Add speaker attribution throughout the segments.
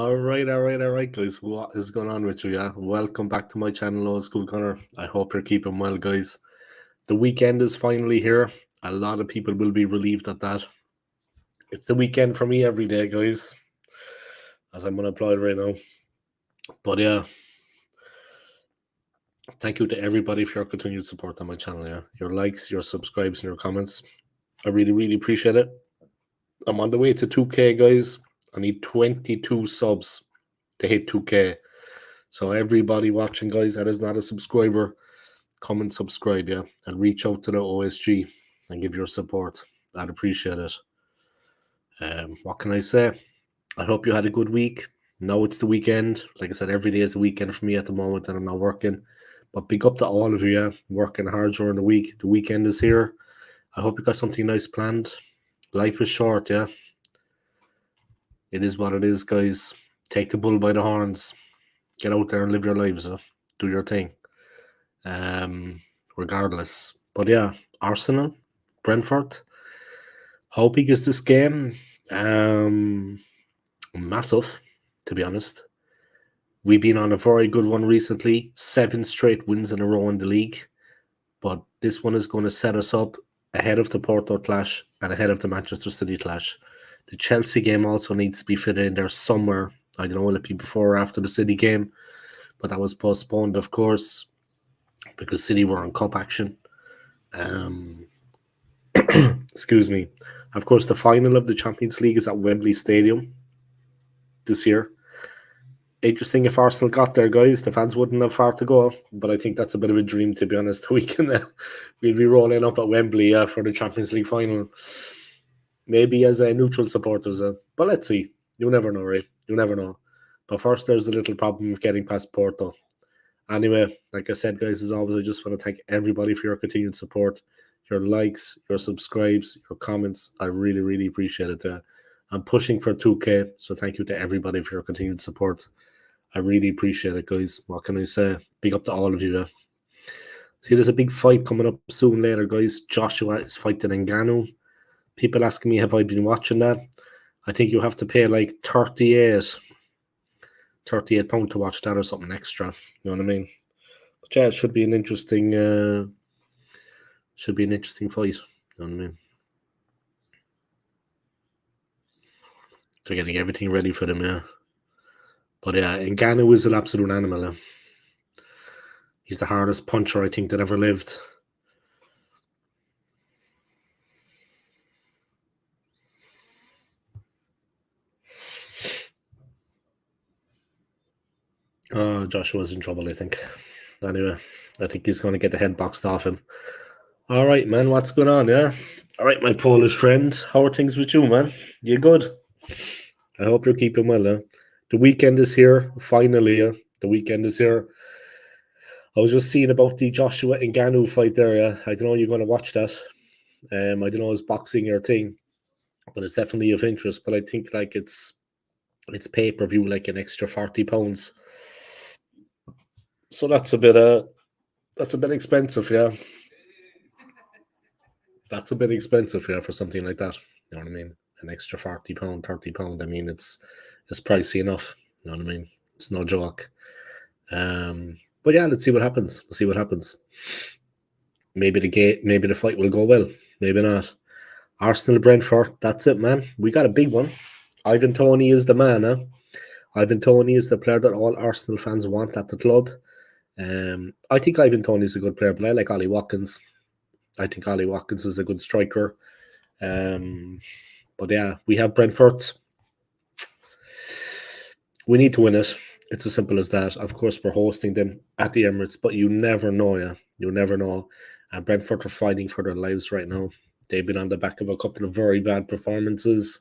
Speaker 1: All right, guys. What is going on with you? Yeah, welcome back to my channel, Old School Connor. I hope you're keeping well, guys. The weekend is finally here. A lot of people will be relieved at that. It's the weekend for me every day, guys, as I'm unemployed right now. But yeah, thank you to everybody for your continued support on my channel. Yeah, your likes, your subscribes, and your comments. I really appreciate it. I'm on the way to 2K, guys. I need 22 subs to hit 2K. So everybody watching, guys, that is not a subscriber, come and subscribe, yeah, and reach out to the OSG and give your support. I'd appreciate it. What can I say? I hope you had a good week. Now it's the weekend. Like I said, every day is a weekend for me at the moment, and I'm not working. But big up to all of you, yeah, working hard during the week. The weekend is here. I hope you got something nice planned. Life is short, yeah. It is what it is, guys. Take the bull by the horns. Get out there and live your lives. Do your thing. Regardless. But yeah, Arsenal, Brentford. How big is this game? Massive, to be honest. We've been on a very good one recently. 7 straight wins in a row in the league. But this one is going to set us up ahead of the Porto clash and ahead of the Manchester City clash. The Chelsea game also needs to be fitted in there somewhere. I don't know, will it be before or after the City game? But that was postponed, of course, because City were on cup action. Excuse me. Of course, the final of the Champions League is at Wembley Stadium this year. Interesting if Arsenal got there, guys. The fans wouldn't have far to go, but I think that's a bit of a dream, to be honest. We'll be rolling up at Wembley for the Champions League final. Maybe as a neutral supporters, but let's see. You never know, right? You never know. But first, there's a little problem of getting past Porto. Anyway, like I said, guys, as always, I just want to thank everybody for your continued support, your likes, your subscribes, your comments. I really appreciate it. I'm pushing for 2K, so thank you to everybody for your continued support. I really appreciate it, guys. What can I say? Big up to all of you. See, there's a big fight coming up soon later, guys. Joshua is fighting Ngannou. People asking me, have I been watching that? I think you have to pay like 38 £38 to watch that or something extra. You know what I mean? But yeah, it should be an interesting fight. You know what I mean? They're getting everything ready for them, yeah. But yeah, Ngannou is an absolute animal. He's the hardest puncher I think that ever lived. Joshua's in trouble, I think. Anyway, I think he's going to get the head boxed off him. All right, man, what's going on, yeah? All right, my Polish friend, how are things with you, man? You good? I hope you're keeping well, The weekend is here, finally, The weekend is here. I was just seeing about the Joshua Ngannou fight there, yeah? I don't know you're going to watch that. I don't know, is boxing your thing? But it's definitely of interest. But I think, like, it's pay-per-view, like an extra £40. So that's a bit expensive, yeah. That's a bit expensive, yeah, for something like that. You know what I mean? An extra £40, £30. I mean, it's pricey enough. You know what I mean? It's no joke. But yeah, let's see what happens. We'll see what happens. Maybe the fight will go well. Maybe not. Arsenal Brentford. That's it, man. We got a big one. Ivan Toney is the man, huh? Ivan Toney is the player that all Arsenal fans want at the club. I think Ivan Toney is a good player, but I like Ollie Watkins. I think Ollie Watkins is a good striker. But yeah, we have Brentford. We need to win it. It's as simple as that. Of course, we're hosting them at the Emirates, but you never know, yeah. You never know. And Brentford are fighting for their lives right now. They've been on the back of a couple of very bad performances.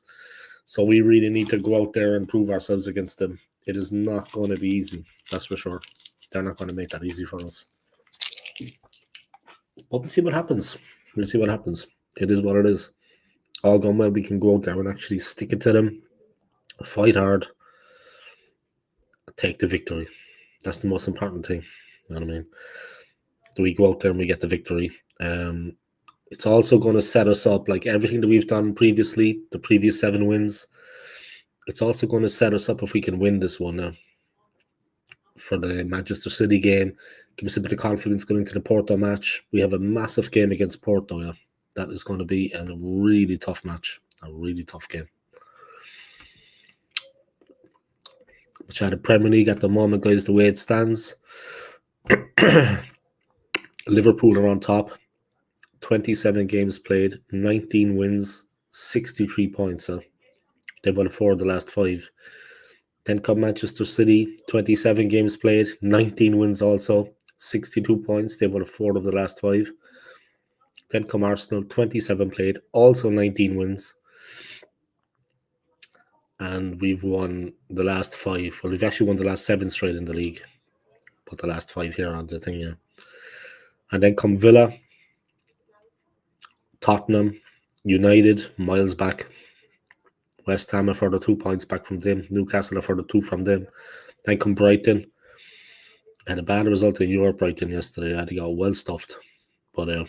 Speaker 1: So we really need to go out there and prove ourselves against them. It is not going to be easy, that's for sure. They're not going to make that easy for us. But we'll see what happens. We'll see what happens. It is what it is. All gone well, we can go out there and actually stick it to them, fight hard, take the victory. That's the most important thing. You know what I mean? We go out there and we get the victory. It's also going to set us up like everything that we've done previously, the previous 7 wins. It's also going to set us up if we can win this one now for the Manchester City game. Give us a bit of confidence going into the Porto match. We have a massive game against Porto. Yeah, that is going to be a really tough match, a really tough game. Which are the Premier League at the moment, guys, the way it stands. Liverpool are on top. 27 games played, 19 wins, 63 points. They've won 4 of the last 5. Then come Manchester City, 27 games played, 19 wins also, 62 points. They've won 4 of the last 5. Then come Arsenal, 27 played, also 19 wins. And we've won the last 5. Well, we've actually won the last 7 straight in the league. Put the last 5 here on the thing, yeah. And then come Villa, Tottenham, United, miles back. West Ham are further 2 points back from them. Newcastle are further 2 from them. Then come Brighton. Had a bad result in Europe, Brighton, yesterday. They got well stuffed. But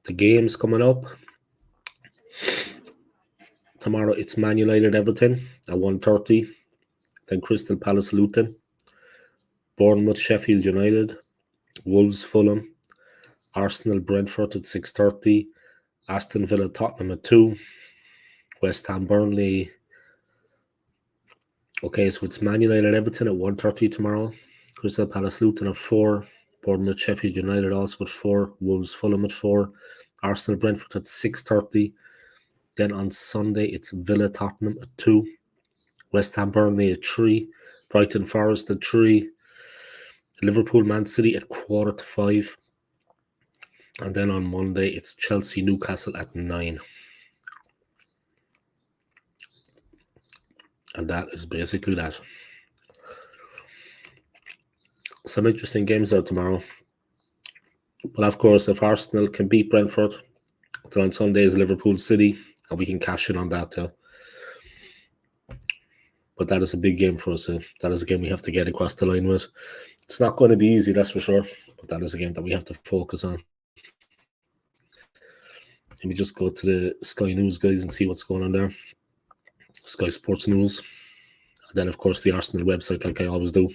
Speaker 1: the game's coming up. Tomorrow it's Man United Everton at 1:30. Then Crystal Palace Luton. Bournemouth Sheffield United. Wolves Fulham. Arsenal Brentford at 6:30. Aston Villa Tottenham at 2. West Ham Burnley. Okay, so it's Man United Everton at 1:30 tomorrow. Crystal Palace Luton at 4. Bournemouth Sheffield United also at 4. Wolves Fulham at 4. Arsenal Brentford at 6:30. Then on Sunday it's Villa Tottenham at 2. West Ham Burnley at 3. Brighton Forest at 3. Liverpool Man City at 4:45. And then on Monday it's Chelsea Newcastle at 9. And that is basically that. Some interesting games out tomorrow. But of course, if Arsenal can beat Brentford, then on Sunday is Liverpool City, and we can cash in on that too. But that is a big game for us. That is a game we have to get across the line with. It's not going to be easy, that's for sure. But that is a game that we have to focus on. Let me just go to the Sky News, guys, and see what's going on there. Sky Sports News. And then, of course, the Arsenal website, like I always do.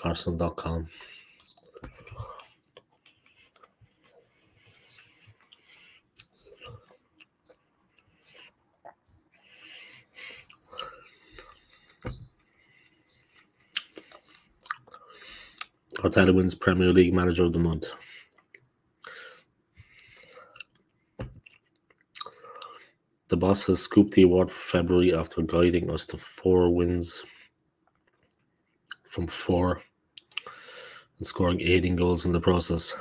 Speaker 1: Arsenal.com. Arteta wins Premier League Manager of the Month. The boss has scooped the award for February after guiding us to 4 wins from 4 and scoring 18 goals in the process.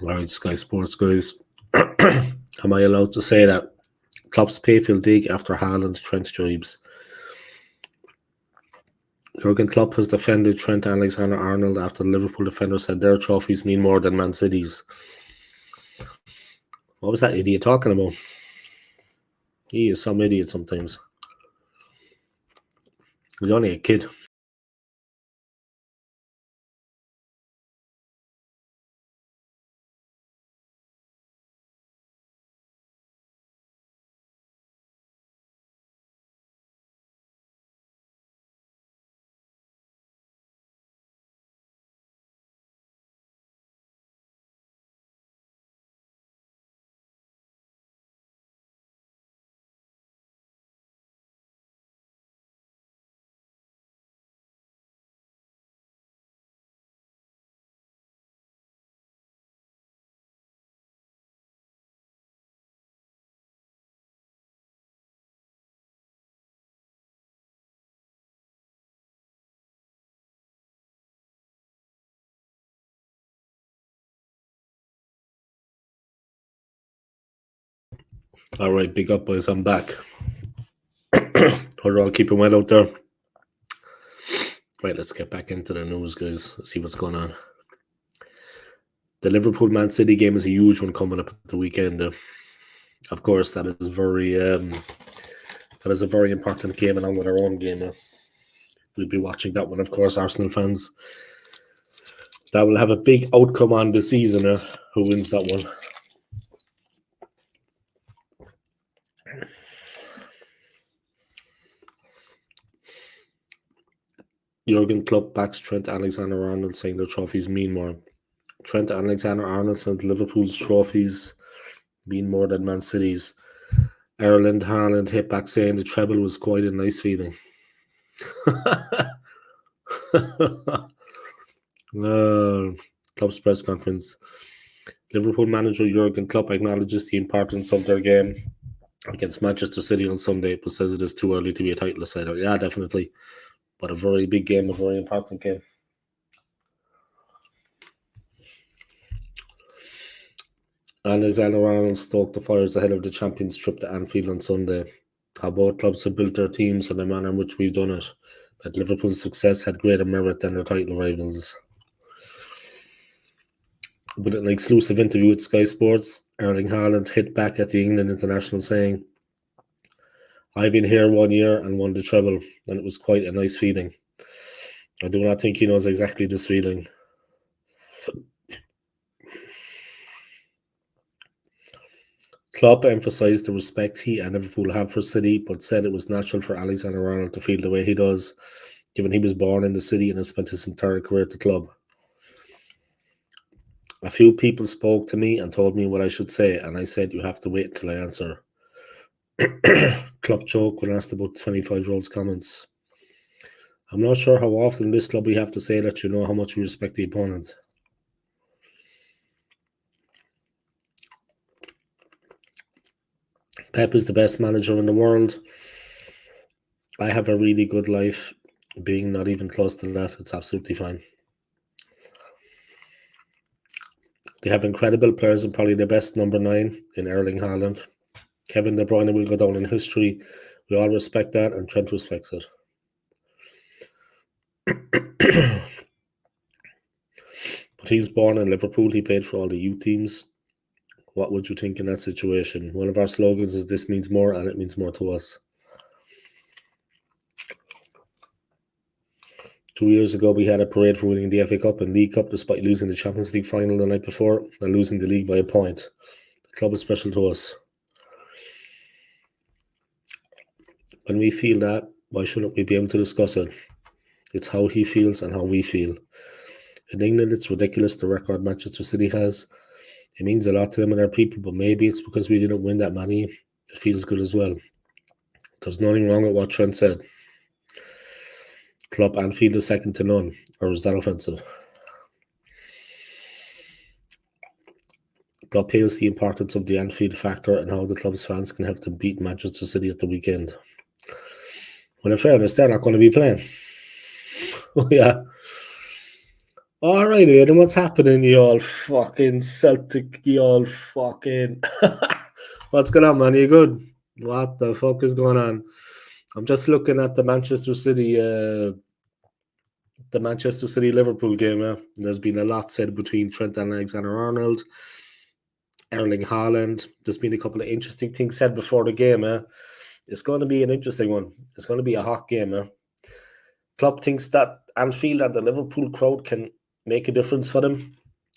Speaker 1: Alright, Sky Sports, guys. Am I allowed to say that Klopp's payfield dig after Haaland Trent jibes? Jurgen Klopp has defended Trent Alexander-Arnold after the Liverpool defender said their trophies mean more than Man City's. What was that idiot talking about? He is some idiot sometimes. He's only a kid. All right, big up, boys. I'm back. Hope you're all keeping well out there. Right, let's get back into the news, guys. Let's see what's going on. The Liverpool Man City game is a huge one coming up at the weekend. Of course, that is a very important game along with our own game. We'll be watching that one, of course, Arsenal fans. That will have a big outcome on the season. Who wins that one? Jurgen Klopp backs Trent Alexander-Arnold, saying their trophies mean more. Trent Alexander-Arnold said Liverpool's trophies mean more than Man City's. Erling Haaland hit back saying the treble was quite a nice feeling. Klopp's press conference. Liverpool manager Jurgen Klopp acknowledges the importance of their game against Manchester City on Sunday, but says it is too early to be a title decider. Yeah, definitely. But a very big game, a very important game. Alexander-Arnold stoked the fires ahead of the Champions trip to Anfield on Sunday. How both clubs have built their teams and the manner in which we've done it. But Liverpool's success had greater merit than their title rivals. With an exclusive interview with Sky Sports, Erling Haaland hit back at the England international saying, I've been here 1 year and won the treble, and it was quite a nice feeling. I do not think he knows exactly this feeling. Klopp emphasised the respect he and Liverpool have for City, but said it was natural for Alexander-Arnold to feel the way he does, given he was born in the city and has spent his entire career at the club. A few people spoke to me and told me what I should say, and I said, you have to wait until I answer. Klopp joked when asked about the 25-year-old's comments. I'm not sure how often in this club we have to say that you know how much we respect the opponent. Pep is the best manager in the world. I have a really good life. Being not even close to that, it's absolutely fine. They have incredible players and probably the best number 9 in Erling Haaland. Kevin De Bruyne will go down in history. We all respect that, and Trent respects it. But he's born in Liverpool. He played for all the youth teams. What would you think in that situation? One of our slogans is this means more, and it means more to us. 2 years ago, we had a parade for winning the FA Cup and League Cup despite losing the Champions League final the night before and losing the league by a point. The club is special to us. When we feel that, why shouldn't we be able to discuss it? It's how he feels and how we feel. In England, it's ridiculous the record Manchester City has. It means a lot to them and their people, but maybe it's because we didn't win that many. It feels good as well. There's nothing wrong with what Trent said. Klopp Anfield is second to none, or is that offensive? Klopp hails the importance of the Anfield factor and how the club's fans can help them beat Manchester City at the weekend. Well, in fairness, they're not going to be playing. Oh, yeah. All right, Aidan, what's happening, you all fucking Celtic, you all fucking... What's going on, man? You good? What the fuck is going on? I'm just looking at the Manchester City Liverpool game. There's been a lot said between Trent and Alexander-Arnold, Erling Haaland. There's been a couple of interesting things said before the game. It's going to be an interesting one. It's going to be a hot game. Klopp thinks that Anfield and the Liverpool crowd can make a difference for them.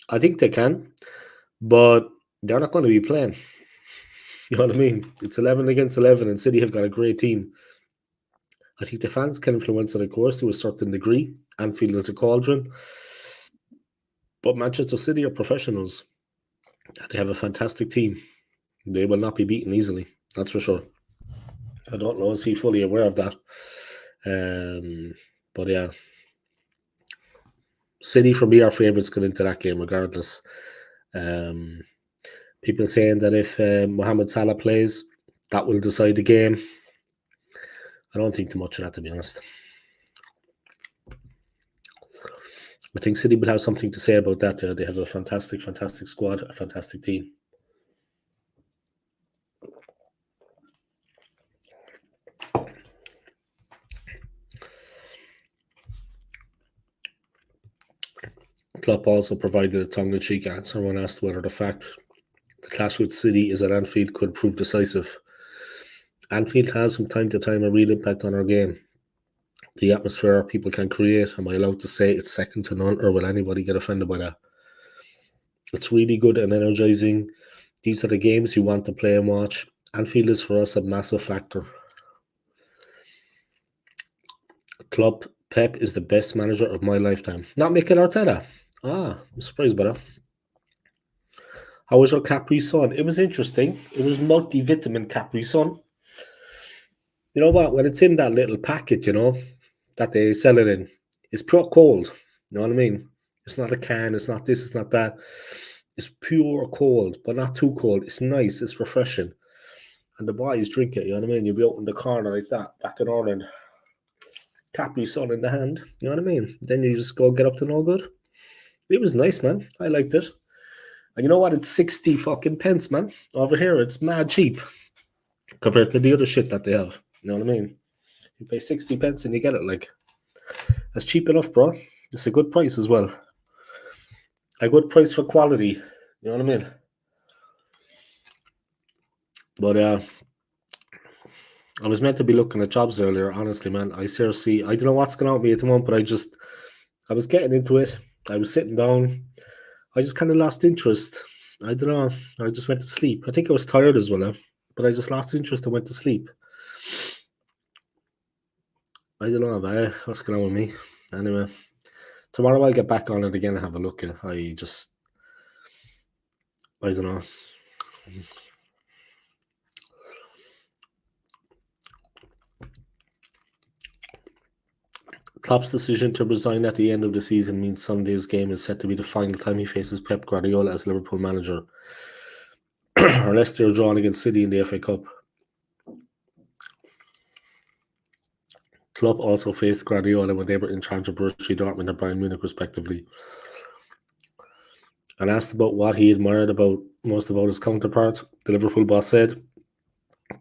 Speaker 1: I think they can, but they're not going to be playing. You know what I mean? It's 11 against 11, and City have got a great team. I think the fans can influence it, of course, to a certain degree. Anfield is a cauldron. But Manchester City are professionals. They have a fantastic team. They will not be beaten easily. That's for sure. I don't know, is he fully aware of that? But yeah. City, for me, are favourites going into that game, regardless. People saying that if Mohamed Salah plays, that will decide the game. I don't think too much of that, to be honest. I think City will have something to say about that. They have a fantastic, fantastic squad, a fantastic team. Klopp also provided a tongue-in-cheek answer when asked whether the fact the clash with City is at Anfield could prove decisive. Anfield has from time to time a real impact on our game. The atmosphere people can create, am I allowed to say it's second to none, or will anybody get offended by that? It's really good and energizing. These are the games you want to play and watch. Anfield is for us a massive factor. Club Pep is the best manager of my lifetime. Not Mikel Arteta. I'm surprised by that. How was your Capri Sun? It was interesting. It was multivitamin Capri Sun. You know what? When it's in that little packet, that they sell it in, it's pure cold. You know what I mean? It's not a can. It's not this. It's not that. It's pure cold, but not too cold. It's nice. It's refreshing. And the boys drink it. You know what I mean? You'll be out in the corner like that back in Ireland. Capri Sun in the hand. You know what I mean? Then you just go get up to no good. It was nice, man. I liked it. And you know what? It's 60 fucking pence, man. Over here, it's mad cheap compared to the other shit that they have. You know what I mean? You pay 60 pence and you get it. Like, that's cheap enough, bro. It's a good price as well. A good price for quality. You know what I mean? But I was meant to be looking at jobs earlier. Honestly, man, I don't know what's going on with me at the moment, but I was getting into it. I was sitting down. I just kind of lost interest. I don't know. I just went to sleep. I think I was tired as well, but I just lost interest and went to sleep. I don't know, man. What's going on with me? Anyway, tomorrow I'll get back on it again and have a look. I don't know. Klopp's decision to resign at the end of the season means Sunday's game is set to be the final time he faces Pep Guardiola as Liverpool manager, unless they're drawn against City in the FA Cup. Klopp also faced Guardiola when they were in charge of Borussia Dortmund and Bayern Munich, respectively. And asked about what he admired most about his counterpart, the Liverpool boss said,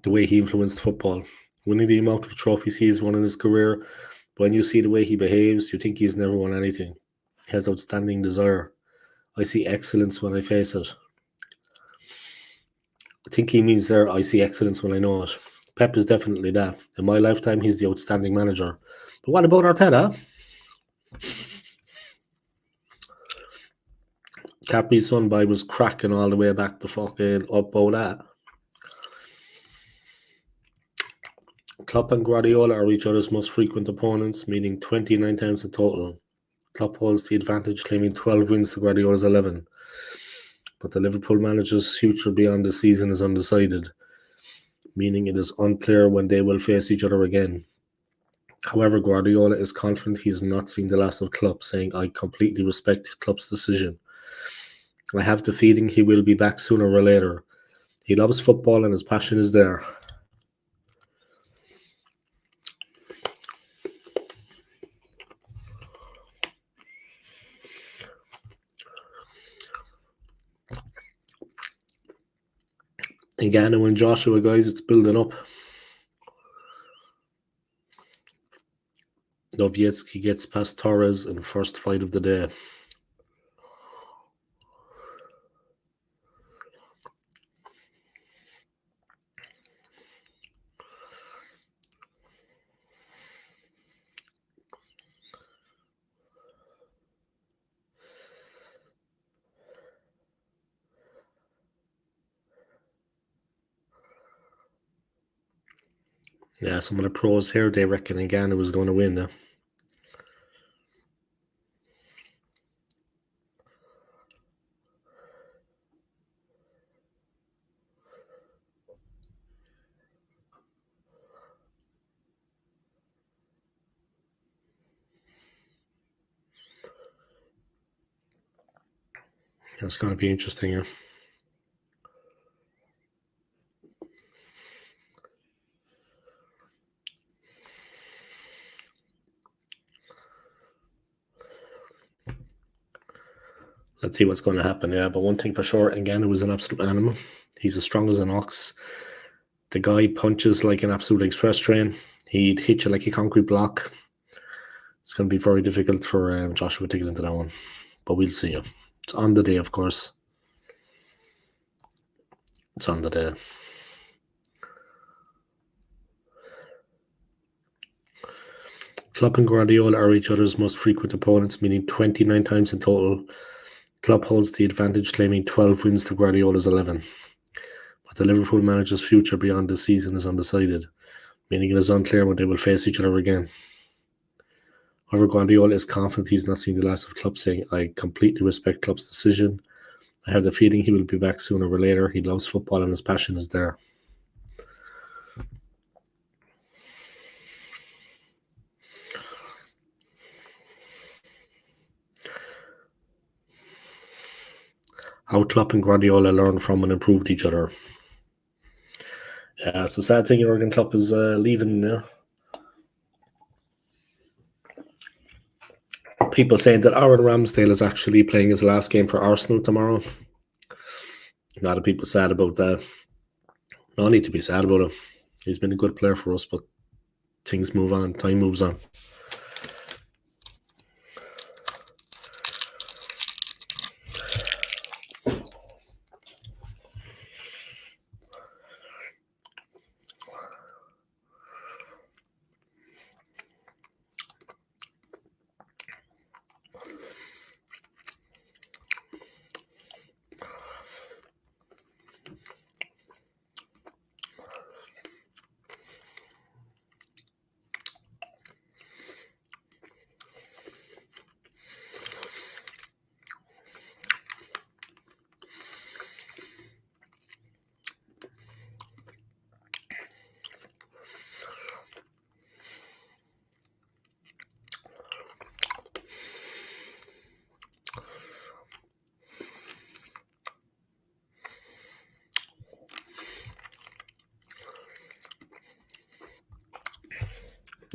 Speaker 1: the way he influenced football. Winning the amount of trophies he's won in his career, but when you see the way he behaves, you think he's never won anything. He has outstanding desire. I see excellence when I face it. I think he means there, I see excellence when I know it. Pep is definitely that. In my lifetime, he's the outstanding manager. But what about Arteta? Capri Sunby was cracking all the way back to fucking up all that. Klopp and Guardiola are each other's most frequent opponents, meaning 29 times in total. Klopp holds the advantage, claiming 12 wins to Guardiola's 11. But the Liverpool manager's future beyond the season is undecided, meaning it is unclear when they will face each other again. However, Guardiola is confident he has not seen the last of Klopp, saying, I completely respect Klopp's decision. I have the feeling he will be back sooner or later. He loves football and his passion is there. Ngannou and Joshua, guys, it's building up. Nowitzki gets past Torres in the first fight of the day. Yeah, some of the pros here, they reckon Ngannou was going to win now. It's going to be interesting here. Let's see what's going to happen, yeah. But one thing for sure, Ngannou was an absolute animal. He's as strong as an ox. The guy punches like an absolute express train. He'd hit you like a concrete block. It's going to be very difficult for Joshua to get into that one. but we'll see. It's on the day, of course. It's on the day. Klopp and Guardiola are each other's most frequent opponents, meaning 29 times in total. Klopp holds the advantage, claiming 12 wins to Guardiola's 11. But the Liverpool manager's future beyond this season is undecided, meaning it is unclear when they will face each other again. However, Guardiola is confident he's not seen the last of Klopp, saying, "I completely respect Klopp's decision. I have the feeling he will be back sooner or later. He loves football and his passion is there." How Klopp and Guardiola learned from and improved each other. Yeah, it's a sad thing Jurgen Klopp is leaving now. People saying that Aaron Ramsdale is actually playing his last game for Arsenal tomorrow. A lot of people sad about that. No need to be sad about it. He's been a good player for us, but things move on. Time moves on.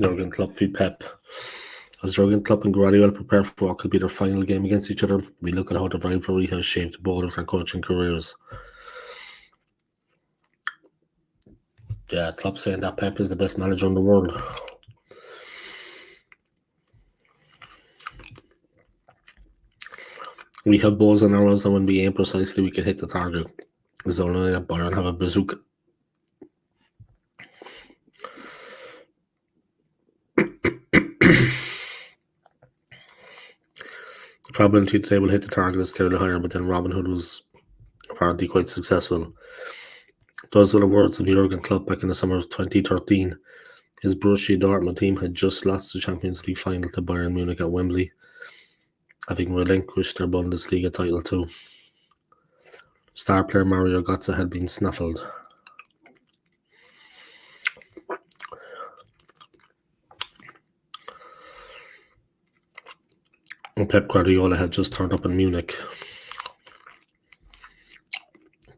Speaker 1: Jurgen Klopp v Pep. As Jurgen Klopp and Guardiola prepare for what could be their final game against each other, we look at how the rivalry has shaped both of their coaching careers. Yeah, Klopp saying that Pep is the best manager in the world. We have bows and arrows, and when we aim precisely, we can hit the target. It's only that Bayern have a bazooka. The probability that they will hit the target is clearly higher, but then Robin Hood was apparently quite successful. Those were the words of Jurgen Klopp back in the summer of 2013. His Borussia Dortmund team had just lost the Champions League final to Bayern Munich at Wembley, having relinquished their Bundesliga title too. Star player Mario Götze had been snaffled. And Pep Guardiola had just turned up in Munich.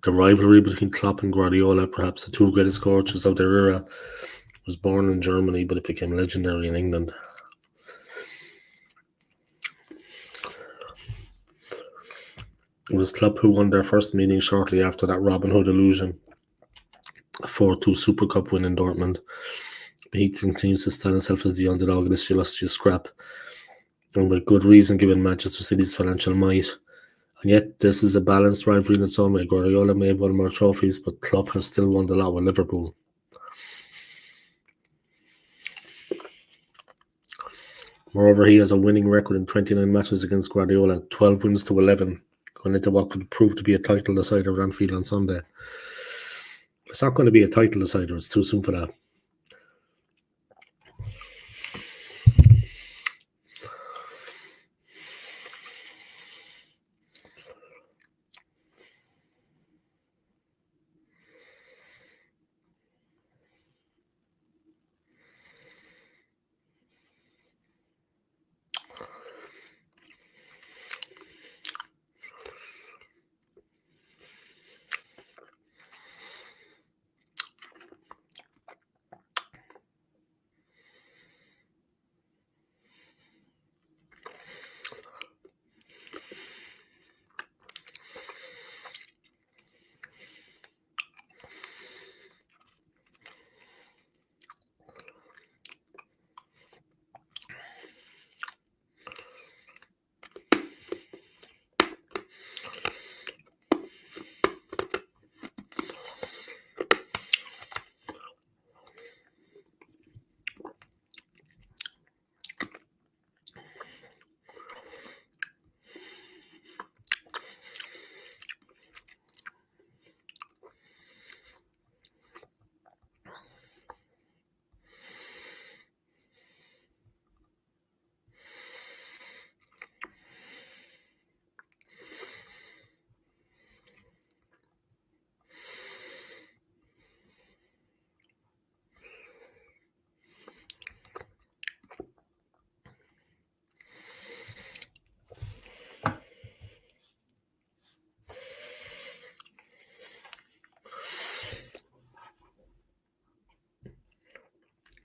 Speaker 1: The rivalry between Klopp and Guardiola, perhaps the two greatest coaches of their era, was born in Germany, but it became legendary in England. It was Klopp who won their first meeting shortly after that Robin Hood illusion, a 4-2 Super Cup win in Dortmund. But he continues to stand himself as the underdog in this illustrious scrap, and with good reason given Manchester City's financial might. And yet, this is a balanced rivalry in its own way. Guardiola may have won more trophies, but Klopp has still won the lot with Liverpool. Moreover, he has a winning record in 29 matches against Guardiola, 12 wins to 11, going into what could prove to be a title decider at Anfield on Sunday. It's not going to be a title decider, it's too soon for that.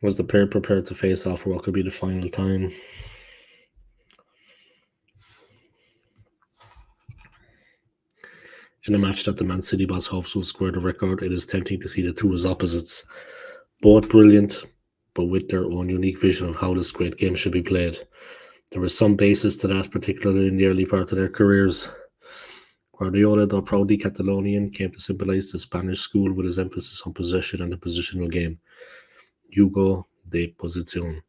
Speaker 1: Was the pair prepared to face off for what could be the final time? In a match that the Man City boss hopes will square the record, it is tempting to see the two as opposites. Both brilliant, but with their own unique vision of how this great game should be played. There was some basis to that, particularly in the early part of their careers. Guardiola, though proudly Catalonian, came to symbolise the Spanish school with his emphasis on possession and the positional game. Juego de posición.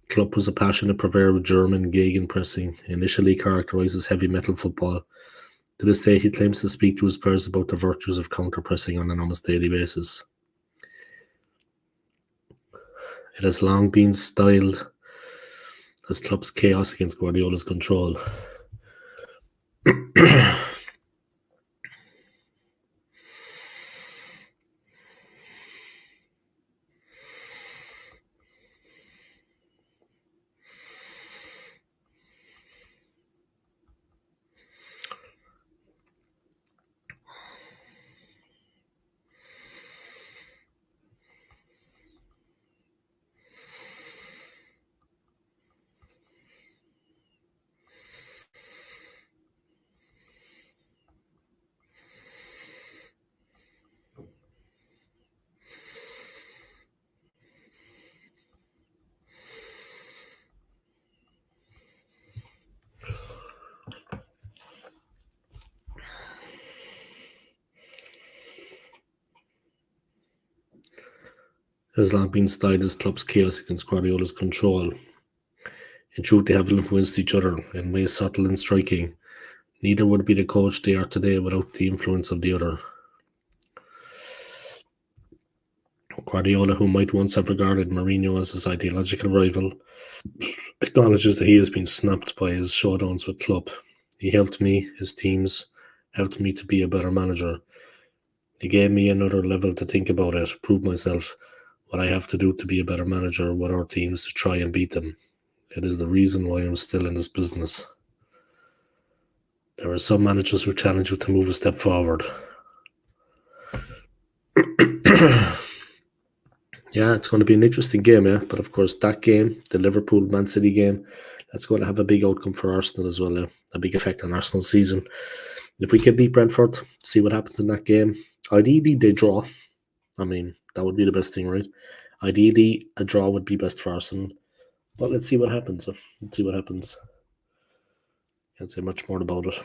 Speaker 1: Klopp was a passionate purveyor of German gegenpressing, initially characterised as heavy metal football. To this day, he claims to speak to his players about the virtues of counter-pressing on an almost daily basis. It has long been styled as Klopp's chaos against Guardiola's control. It has long been styled as Klopp's chaos against Guardiola's control. In truth, they have influenced each other in ways subtle and striking. Neither would be the coach they are today without the influence of the other. Guardiola, who might once have regarded Mourinho as his ideological rival, acknowledges that he has been snapped by his showdowns with Klopp. He helped me, his teams, helped me to be a better manager. He gave me another level to think about it, prove myself, what I have to do to be a better manager with our teams to try and beat them. It is the reason why I'm still in this business. There are some managers who challenge you to move a step forward. Yeah, it's going to be an interesting game, yeah. But of course, that game, the Liverpool-Man City game, that's going to have a big outcome for Arsenal as well, yeah. A big effect on Arsenal's season. If we can beat Brentford, see what happens in that game. Ideally, they draw. I mean, that would be the best thing, right? Ideally, a draw would be best for Arsenal. But let's see what happens. Let's see what happens. Can't say much more about it.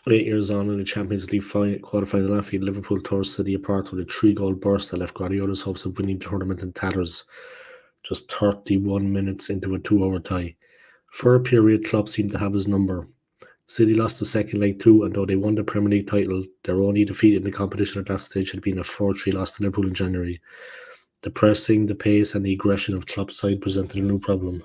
Speaker 1: Eight years on in the Champions League quarter-final Anfield, Liverpool tore City apart with a 3-goal burst that left Guardiola's hopes of winning the tournament in tatters. Just 31 minutes into a 2-hour tie. For a period, Klopp seemed to have his number. City lost the second leg too, and though they won the Premier League title, their only defeat in the competition at that stage had been a 4-3 loss to Liverpool in January. The pressing, the pace, and the aggression of Klopp's side presented a new problem.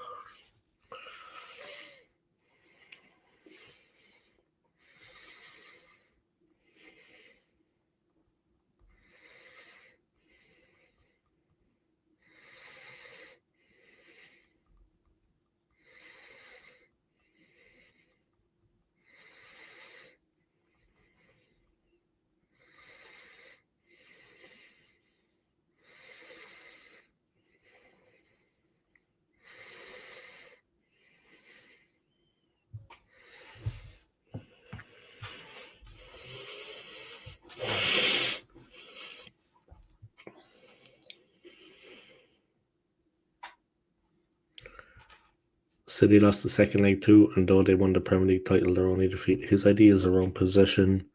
Speaker 1: City lost the second leg too, and though they won the Premier League title, their only defeat. His ideas around possession,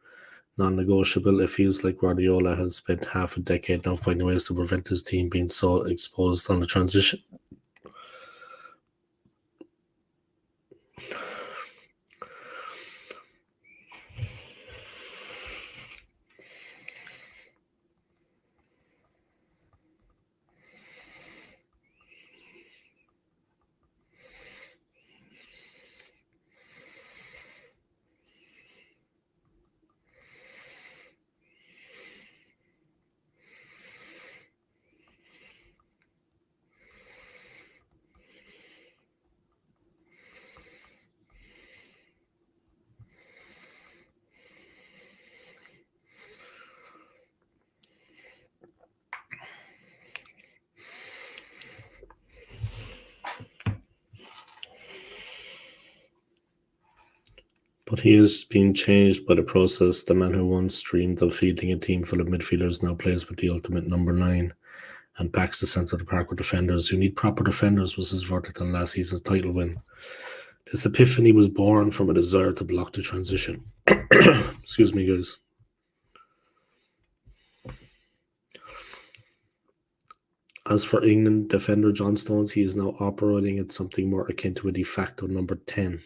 Speaker 1: non-negotiable. It feels like Guardiola has spent half a decade now finding ways to prevent his team being so exposed on the transition. But he is being changed by the process. The man who once dreamed of fielding a team full of midfielders now plays with the ultimate number 9 and packs the centre of the park with defenders. You need proper defenders was his verdict on last season's title win. This epiphany was born from a desire to block the transition. Excuse me, guys. As for England defender John Stones, he is now operating at something more akin to a de facto number 10.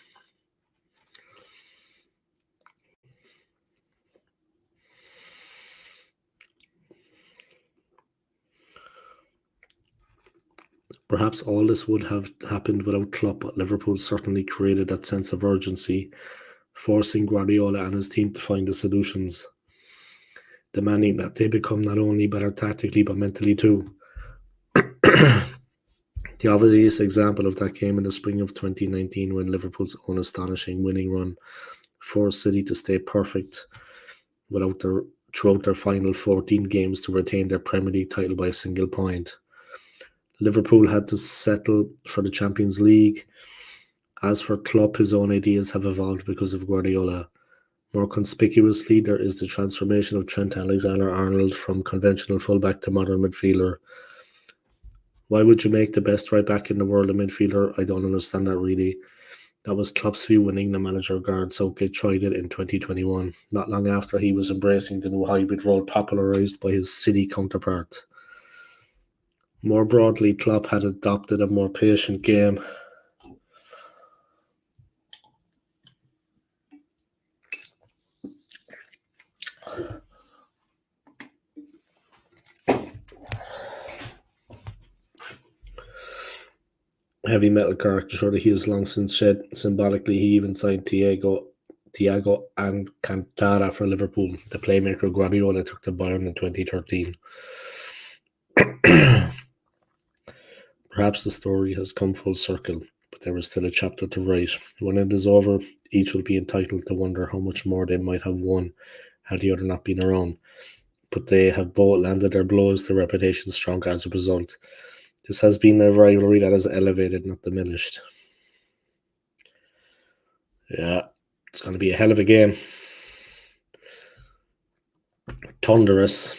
Speaker 1: Perhaps all this would have happened without Klopp, but Liverpool certainly created that sense of urgency, forcing Guardiola and his team to find the solutions, demanding that they become not only better tactically but mentally too. The obvious example of that came in the spring of 2019 when Liverpool's own astonishing winning run forced City to stay perfect throughout their final 14 games to retain their Premier League title by a single point. Liverpool had to settle for the Champions League. As for Klopp, his own ideas have evolved because of Guardiola. More conspicuously, there is the transformation of Trent Alexander-Arnold from conventional fullback to modern midfielder. Why would you make the best right back in the world a midfielder? I don't understand that really. That was Klopp's view when England manager Gareth Southgate tried it in 2021, not long after he was embracing the new hybrid role popularised by his City counterpart. More broadly, Klopp had adopted a more patient game. Heavy metal character that he has long since shed. Symbolically, he even signed Thiago Alcantara for Liverpool. The playmaker Guardiola took to Bayern in 2013. Perhaps the story has come full circle, but there is still a chapter to write. When it is over, each will be entitled to wonder how much more they might have won had the other not been around. But they have both landed their blows, their reputation stronger as a result. This has been a rivalry that has elevated, not diminished. Yeah, it's going to be a hell of a game. Thunderous.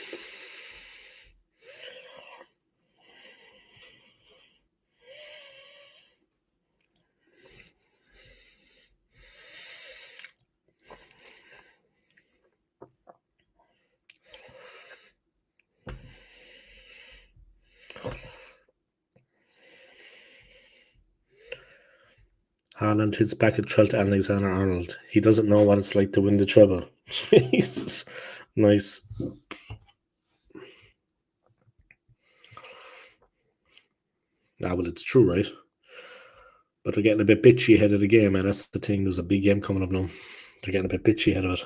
Speaker 1: Haaland hits back at Trent Alexander-Arnold. He doesn't know what it's like to win the treble. Jesus. Nice. Well, it's true, right? But they're getting a bit bitchy ahead of the game, and that's the thing. There's a big game coming up now. They're getting a bit bitchy ahead of it.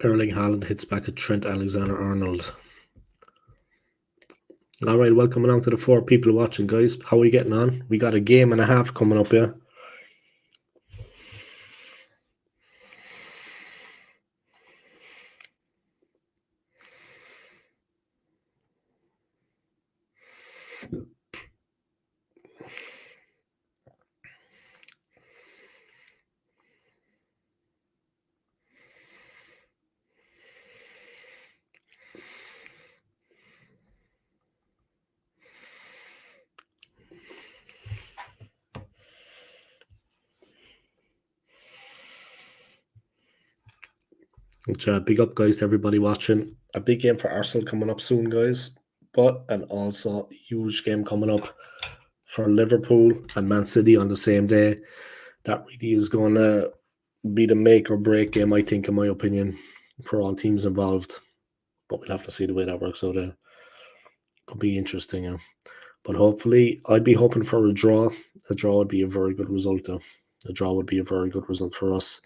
Speaker 1: Erling Haaland hits back at Trent Alexander-Arnold. All right, welcome along to the 4 people watching, guys. How are we getting on? We got a game and a half coming up here. Which, big up, guys, to everybody watching. A big game for Arsenal coming up soon, guys. But and also a huge game coming up for Liverpool and Man City on the same day. That really is going to be the make or break game, I think, in my opinion, for all teams involved. But we'll have to see the way that works out. Could be interesting. But hopefully, I'd be hoping for a draw. A draw would be a very good result, though. A draw would be a very good result for us,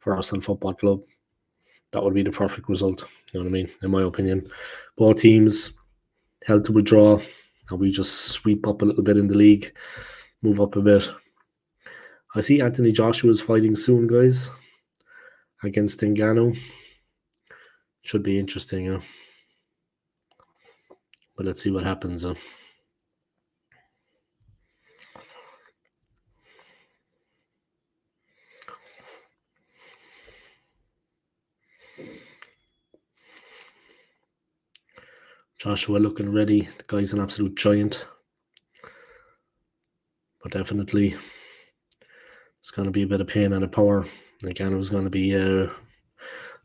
Speaker 1: for Arsenal Football Club. That would be the perfect result. You know what I mean? In my opinion, both teams held to a draw, and we just sweep up a little bit in the league, move up a bit. I see Anthony Joshua is fighting soon, guys, against Ngannou. Should be interesting, but let's see what happens. Joshua looking ready. The guy's an absolute giant. But definitely, it's going to be a bit of pain and a power. Again, it was going to be...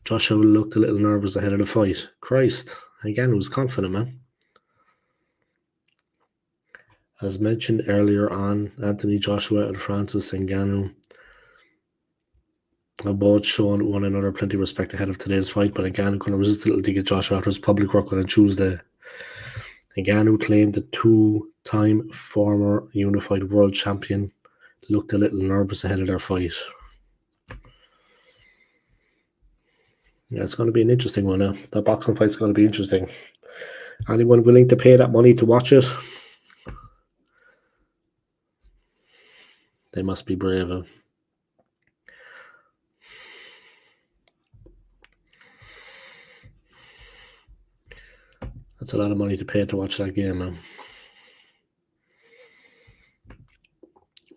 Speaker 1: Joshua looked a little nervous ahead of the fight. Christ. Again, it was confident, man. As mentioned earlier on, Anthony Joshua and Francis Ngannou have both shown one another plenty of respect ahead of today's fight, but Ngannou couldn't resist a little dig at Joshua after his public workout on Tuesday. Ngannou claimed the 2-time former unified world champion looked a little nervous ahead of their fight. Yeah, it's going to be an interesting one now. That boxing fight's going to be interesting. Anyone willing to pay that money to watch it? They must be brave. That's a lot of money to pay to watch that game, man.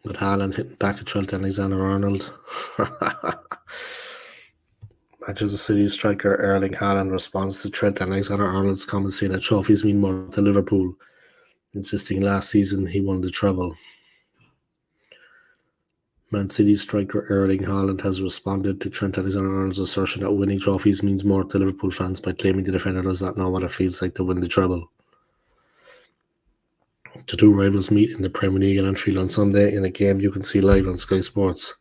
Speaker 1: With Haaland hitting back at Trent Alexander-Arnold. Manchester City striker Erling Haaland responds to Trent Alexander-Arnold's comments saying that trophies mean more to Liverpool, insisting last season he won the treble. Man City striker Erling Haaland has responded to Trent Alexander-Arnold's assertion that winning trophies means more to Liverpool fans by claiming the defender does not know what it feels like to win the treble. The two rivals meet in the Premier League at Anfield on Sunday in a game you can see live on Sky Sports.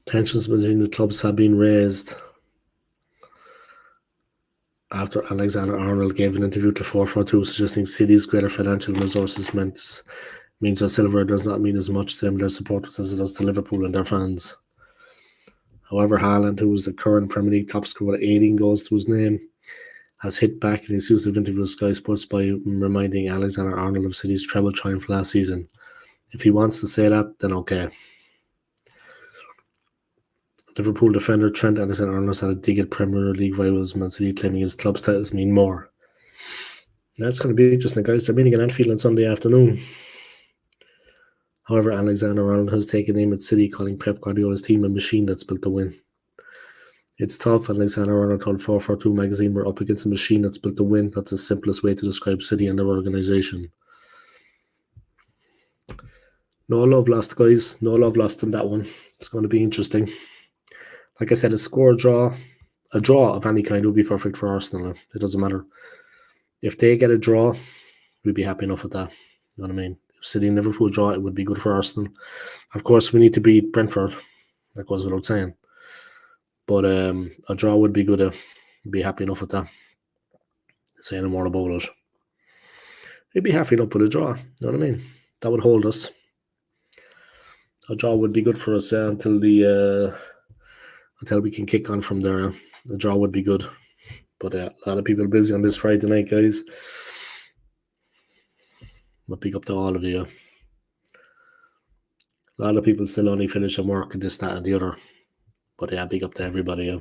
Speaker 1: Tensions between the clubs have been raised after Alexander-Arnold gave an interview to 442 suggesting City's greater financial resources means that silver does not mean as much to them and their supporters as it does to Liverpool and their fans. However, Haaland, who is the current Premier League top scorer with 18 goals to his name, has hit back in an exclusive interview with Sky Sports by reminding Alexander-Arnold of City's treble triumph last season. If he wants to say that, then okay. Liverpool defender Trent Alexander-Arnold had a dig at Premier League rivals Man City, claiming his club's titles mean more. That's going to be interesting, guys. They're meeting at Anfield on Sunday afternoon. However, Alexander-Arnold has taken aim at City, calling Pep Guardiola's team a machine that's built to win. It's tough, Alexander-Arnold told 442 magazine, we're up against a machine that's built to win. That's the simplest way to describe City and their organisation. No love lost, guys. No love lost in that one. It's going to be interesting. Like I said, a draw of any kind would be perfect for Arsenal. It doesn't matter. If they get a draw, we'd be happy enough with that. You know what I mean? City and Liverpool draw, it would be good for Arsenal. Of course, we need to beat Brentford. That goes without saying. But a draw would be good. Be happy enough with that. Say no more about it. I'd be happy enough with a draw. You know what I mean? That would hold us. A draw would be good for us until we can kick on from there. A draw would be good. But a lot of people are busy on this Friday night, guys. But big up to all of you. A lot of people still only finishing work and this, that, and the other. But yeah, big up to everybody. Yeah.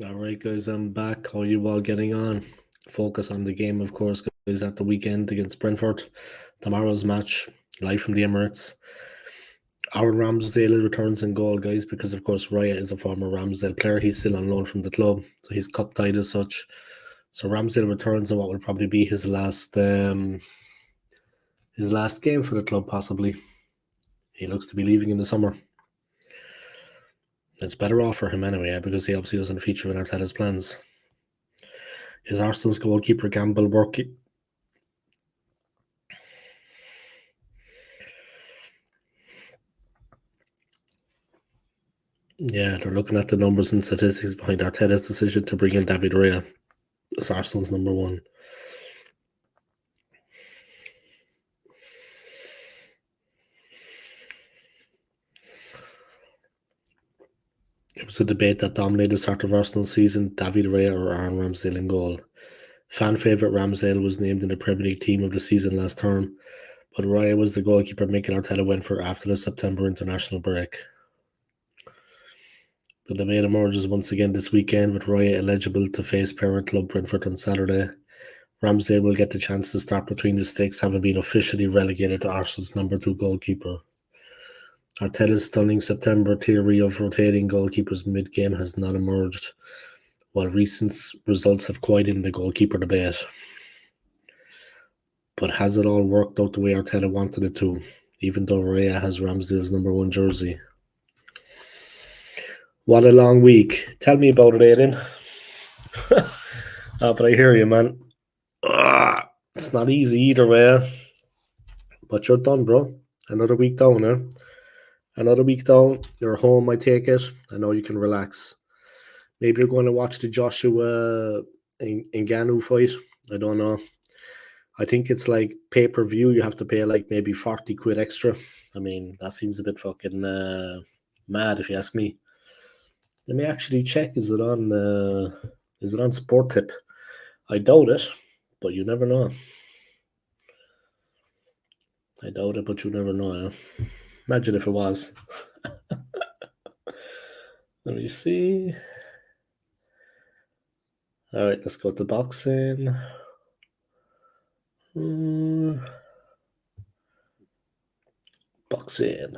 Speaker 1: All right, guys, I'm back. How are you all getting on? Focus on the game, of course, guys, at the weekend against Brentford. Tomorrow's match, live from the Emirates. Aaron Ramsdale returns in goal, guys, because, of course, Raya is a former Ramsdale player. He's still on loan from the club, so he's cup tied as such. So Ramsdale returns in what will probably be his last game for the club, possibly. He looks to be leaving in the summer. It's better off for him anyway, because he obviously doesn't feature in Arteta's plans. Is Arsenal's goalkeeper Gamble working? Yeah, they're looking at the numbers and statistics behind Arteta's decision to bring in David Raya as Arsenal's number one. It was a debate that dominated the start of Arsenal's season, David Raya or Aaron Ramsdale in goal. Fan favourite Ramsdale was named in the Premier League team of the season last term, but Raya was the goalkeeper Mikel Arteta went for after the September international break. The debate emerges once again this weekend, with Raya eligible to face parent club Brentford on Saturday. Ramsdale will get the chance to start between the sticks, having been officially relegated to Arsenal's number 2 goalkeeper. Arteta's stunning September theory of rotating goalkeepers mid-game has not emerged, while recent results have quieted the goalkeeper debate. But has it all worked out the way Arteta wanted it to, even though Raya has Ramsdale's number 1 jersey? What a long week. Tell me about it, Aidan. But I hear you, man. It's not easy either way. But you're done, bro. Another week down, eh? Another week down. You're home, I take it. I know you can relax. Maybe you're going to watch the Joshua Ngannou fight. I don't know. I think it's like pay-per-view. You have to pay like maybe 40 quid extra. I mean, that seems a bit fucking mad if you ask me. Let me actually check. Is it on Sport Tip? I doubt it, but you never know. I doubt it, but you never know. Eh? Imagine if it was. Let me see. All right, let's go to boxing. Boxing.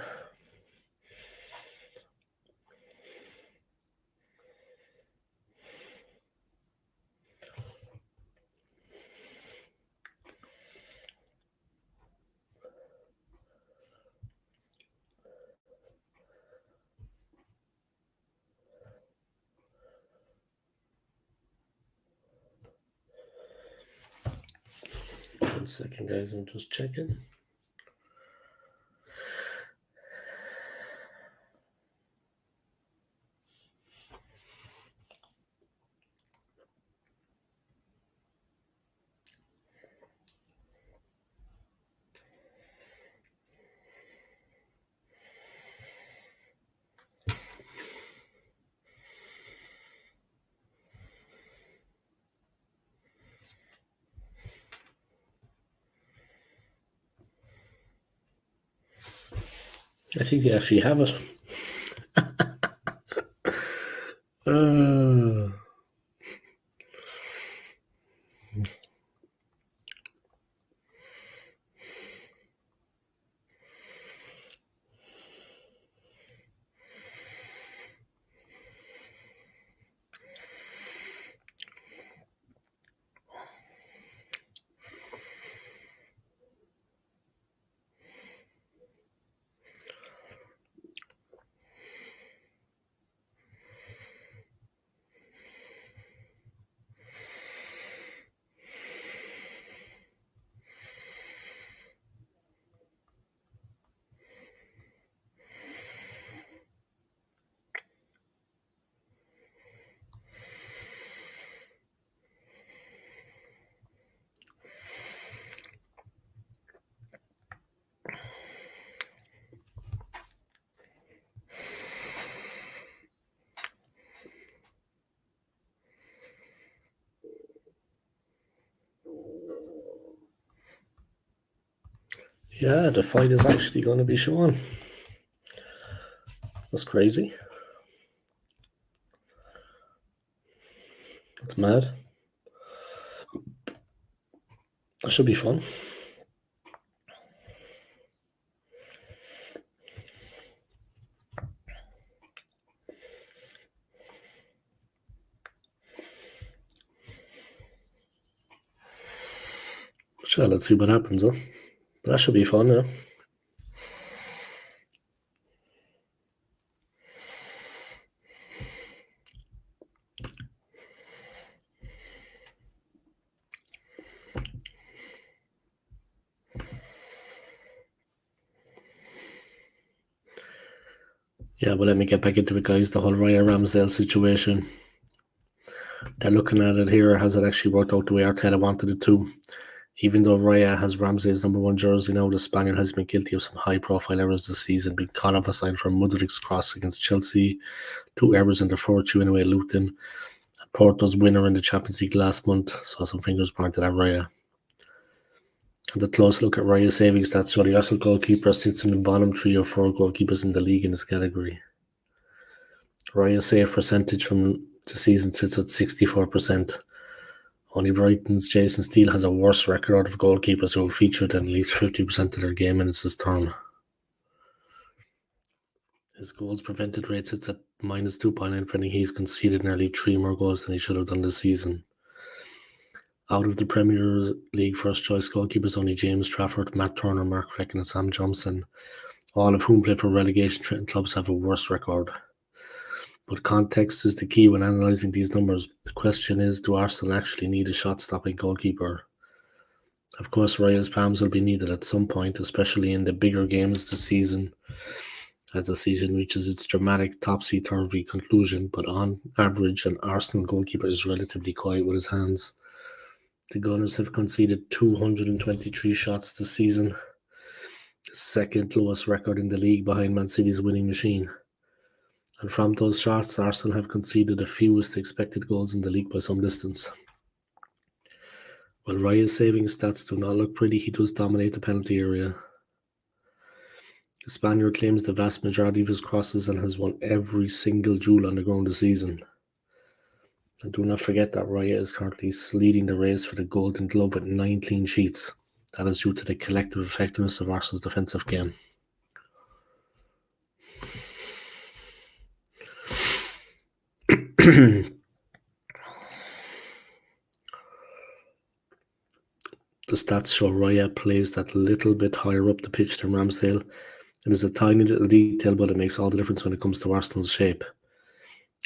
Speaker 1: 1 second, guys. I'm just checking. I think they actually have it. Yeah, the fight is actually going to be shown. That's crazy. mad. That should be fun. Sure, let's see what happens, huh? That should be fun, yeah. Yeah, but let me get back into it, guys. The whole Raya Ramsdale situation. They're looking at it here. Has it actually worked out the way Arteta wanted it to? Even though Raya has Ramsdale's #1 jersey now, the Spaniard has been guilty of some high-profile errors this season, being caught offside from Mudrik's cross against Chelsea, 2 errors in the 4-2 away at Luton, and Porto's winner in the Champions League last month. So some fingers pointed at Raya. And a close look at Raya's saving stats. So the Arsenal goalkeeper sits in the bottom 3 or 4 goalkeepers in the league in this category. Raya's save percentage from the season sits at 64%. Only Brighton's Jason Steele has a worse record of goalkeepers who have featured in at least 50% of their game minutes this term. His goals prevented rate sits at -2.9, meaning he's conceded nearly 3 more goals than he should have done this season. Out of the Premier League first choice goalkeepers, only James Trafford, Matt Turner, Mark Flecken and Sam Johnson, all of whom play for relegation-threatened clubs, have a worse record. But context is the key when analysing these numbers. The question is, do Arsenal actually need a shot-stopping goalkeeper? Of course, Raya's palms will be needed at some point, especially in the bigger games this season, as the season reaches its dramatic topsy-turvy conclusion. But on average, an Arsenal goalkeeper is relatively quiet with his hands. The Gunners have conceded 223 shots this season, the second lowest record in the league behind Man City's winning machine. And from those shots, Arsenal have conceded the fewest expected goals in the league by some distance. While Raya's saving stats do not look pretty, he does dominate the penalty area. The Spaniard claims the vast majority of his crosses and has won every single duel on the ground this season. And do not forget that Raya is currently leading the race for the Golden Glove with 9 clean sheets. That is due to the collective effectiveness of Arsenal's defensive game. The stats show Raya plays that little bit higher up the pitch than Ramsdale. It is a tiny little detail, but it makes all the difference when it comes to Arsenal's shape.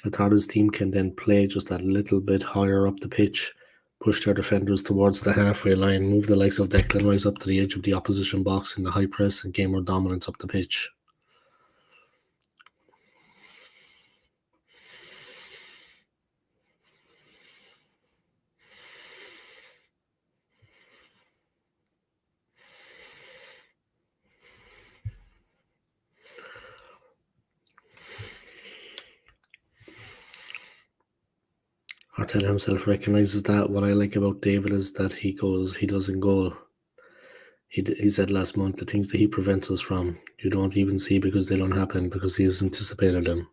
Speaker 1: Atara's team can then play just that little bit higher up the pitch, push their defenders towards the halfway line, move the likes of Declan Rice up to the edge of the opposition box in the high press, and gain more dominance up the pitch. Arteta himself recognises that. What I like about David is that he doesn't goal. He said last month, the things that he prevents us from, you don't even see because they don't happen, because he has anticipated them.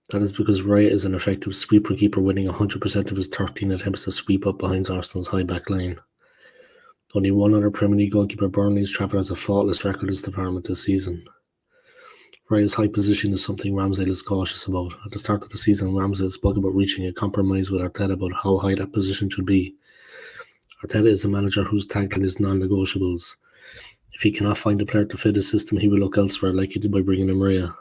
Speaker 1: That is because Raya is an effective sweeper keeper, winning 100% of his 13 attempts to sweep up behind Arsenal's high back line. Only one other Premier League goalkeeper, Burnley's Trafford, has a faultless record in this department this season. Raya's high position is something Ramsdale is cautious about. At the start of the season, Ramsdale spoke about reaching a compromise with Arteta about how high that position should be. Arteta is a manager whose tagline is non-negotiables. If he cannot find a player to fit his system, he will look elsewhere, like he did by bringing in Raya.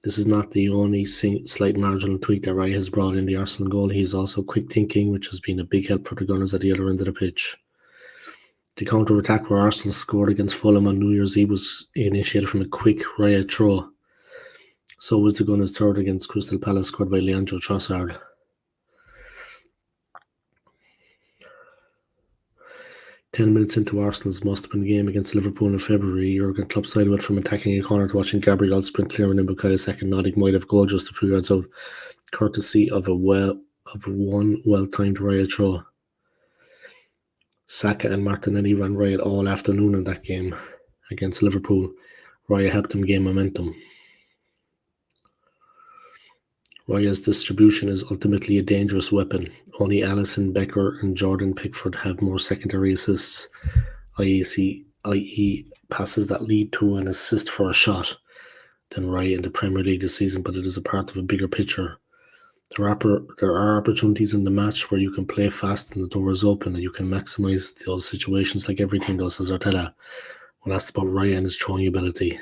Speaker 1: This is not the only slight marginal tweak that Raya has brought in the Arsenal goal. He is also quick thinking, which has been a big help for the Gunners at the other end of the pitch. The counter-attack where Arsenal scored against Fulham on New Year's Eve was initiated from a quick Raya throw. So was the Gunners' third against Crystal Palace, scored by Leandro Trossard. Ten minutes into Arsenal's must-win game against Liverpool in February, Jurgen Klopp side went from attacking a corner to watching Gabriel sprint clearing in Bukayo Saka nodding wide of goal just a few yards out, courtesy of one well-timed Raya throw. Saka and Martinelli ran riot all afternoon in that game against Liverpool. Raya helped them gain momentum. Raya's distribution is ultimately a dangerous weapon. Only Alisson Becker and Jordan Pickford have more secondary assists, i.e. passes that lead to an assist for a shot, than Raya in the Premier League this season, but it is a part of a bigger picture. There are opportunities in the match where you can play fast and the door is open and you can maximise those situations like every team does, says Arteta, when asked about Raya and his throwing ability.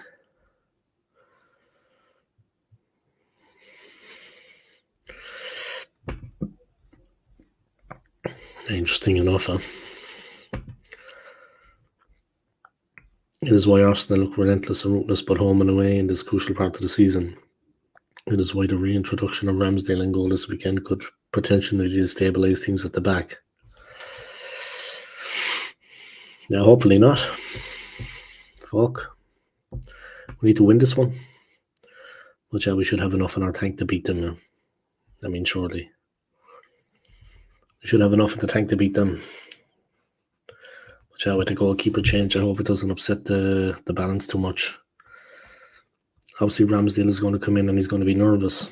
Speaker 1: Interesting enough, huh? It is why Arsenal look relentless and ruthless both home and away in this crucial part of the season. It is why the reintroduction of Ramsdale in goal this weekend could potentially destabilise things at the back. Yeah, hopefully not. Fuck. We need to win this one. But yeah, we should have enough in our tank to beat them now. I mean, surely. We should have enough in the tank to beat them. But yeah, with the goalkeeper change, I hope it doesn't upset the balance too much. Obviously, Ramsdale is going to come in and he's going to be nervous.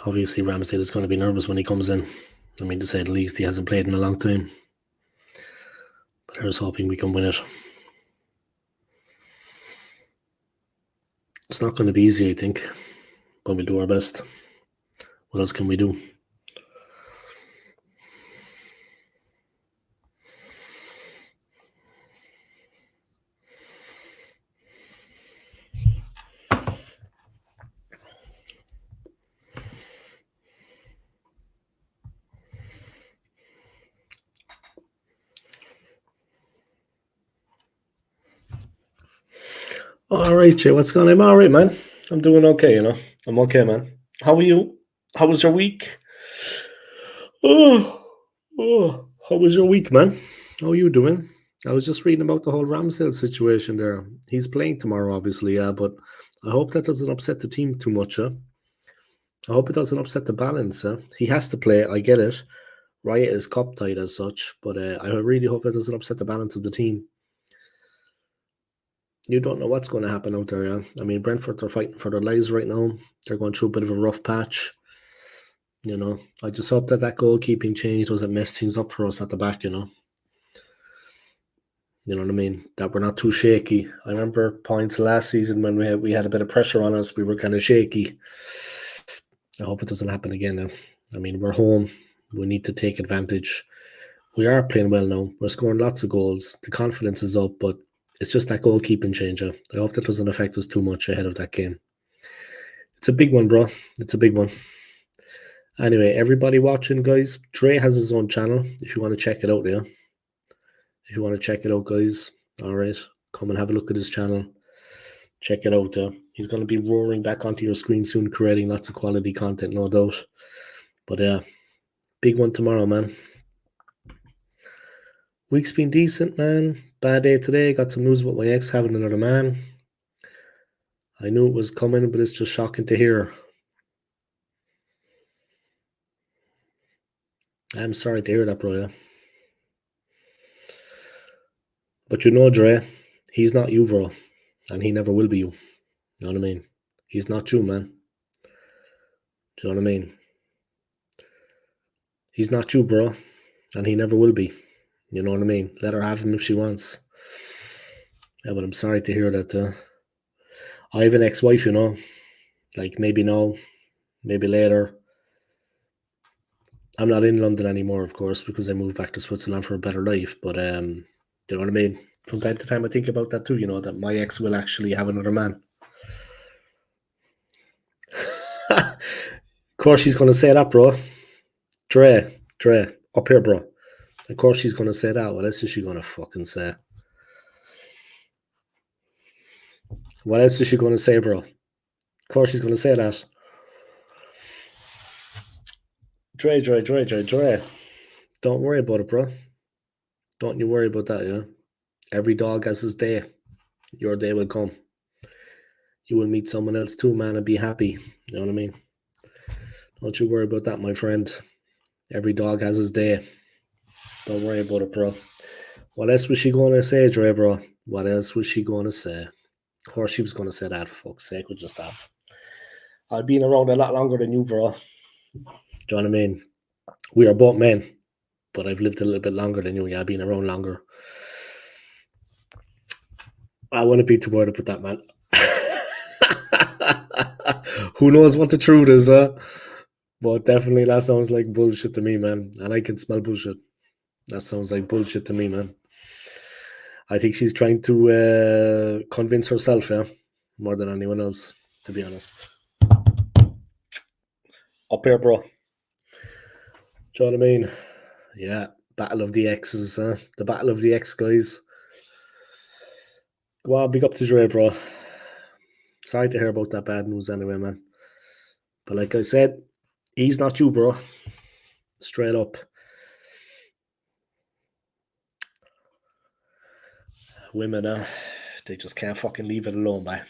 Speaker 1: Obviously, Ramsdale is going to be nervous when he comes in. I mean, to say the least, he hasn't played in a long time. But I was hoping we can win it. It's not going to be easy, I think, but we'll do our best. What else can we do? All right, Jay, what's going on? I'm all right, man. I'm doing okay, I'm okay, man. How are you? How was your week? How was your week, man? How are you doing? I was just reading about the whole Ramsdale situation there. He's playing tomorrow, obviously, yeah, but I hope that doesn't upset the team too much, I hope it doesn't upset the balance, He has to play, I get it. Raya is cup tied as such, but I really hope it doesn't upset the balance of the team. You don't know what's going to happen out there, yeah. I mean, Brentford are fighting for their lives right now. They're going through a bit of a rough patch. I just hope that goalkeeping change doesn't mess things up for us at the back, You know what I mean? That we're not too shaky. I remember points last season when we had a bit of pressure on us. We were kind of shaky. I hope it doesn't happen again now. I mean, we're home. We need to take advantage. We are playing well now. We're scoring lots of goals. The confidence is up, but it's just that goalkeeping changer. I hope that doesn't affect us too much ahead of that game. It's a big one, bro. It's a big one. Anyway, everybody watching, guys, Dre has his own channel if you want to check it out, yeah. If you want to check it out, guys, all right, come and have a look at his channel. Check it out. He's going to be roaring back onto your screen soon, creating lots of quality content, no doubt. But big one tomorrow, man. Week's been decent, man. Bad day today. Got some news about my ex having another man. I knew it was coming, but it's just shocking to hear. I'm sorry to hear that, bro. Yeah. But Dre, he's not you, bro. And he never will be you. You know what I mean? He's not you, man. Do you know what I mean? He's not you, bro. And he never will be. You know what I mean? Let her have him if she wants. Yeah, but I'm sorry to hear that. I have an ex-wife, Like, maybe now, maybe later. I'm not in London anymore, of course, because I moved back to Switzerland for a better life. But, you know what I mean? From time to time, I think about that too, that my ex will actually have another man. Of course she's going to say that, bro. Dre, up here, bro. Of course she's going to say that. What else is she going to fucking say? What else is she going to say, bro? Of course she's going to say that. Dre. Don't worry about it, bro. Don't you worry about that, yeah? Every dog has his day. Your day will come. You will meet someone else too, man, and be happy. You know what I mean? Don't you worry about that, my friend. Every dog has his day. Don't worry about it, bro. What else was she going to say, Dre, bro? What else was she going to say? Of course she was going to say that, for fuck's sake, would just stop. I've been around a lot longer than you, bro. Do you know what I mean? We are both men, but I've lived a little bit longer than you. Yeah, I've been around longer. I wouldn't be too worried about that, man. Who knows what the truth is, but definitely that sounds like bullshit to me, man. And I can smell bullshit. That sounds like bullshit to me, man. I think she's trying to convince herself, yeah, more than anyone else, to be honest. Up here, bro. Do you know what I mean? Yeah, Battle of the X's, the Battle of the X guys. Go on, big up to Dre, bro. Sorry to hear about that bad news anyway, man. But like I said, he's not you, bro. Straight up. Women, they just can't fucking leave it alone, man.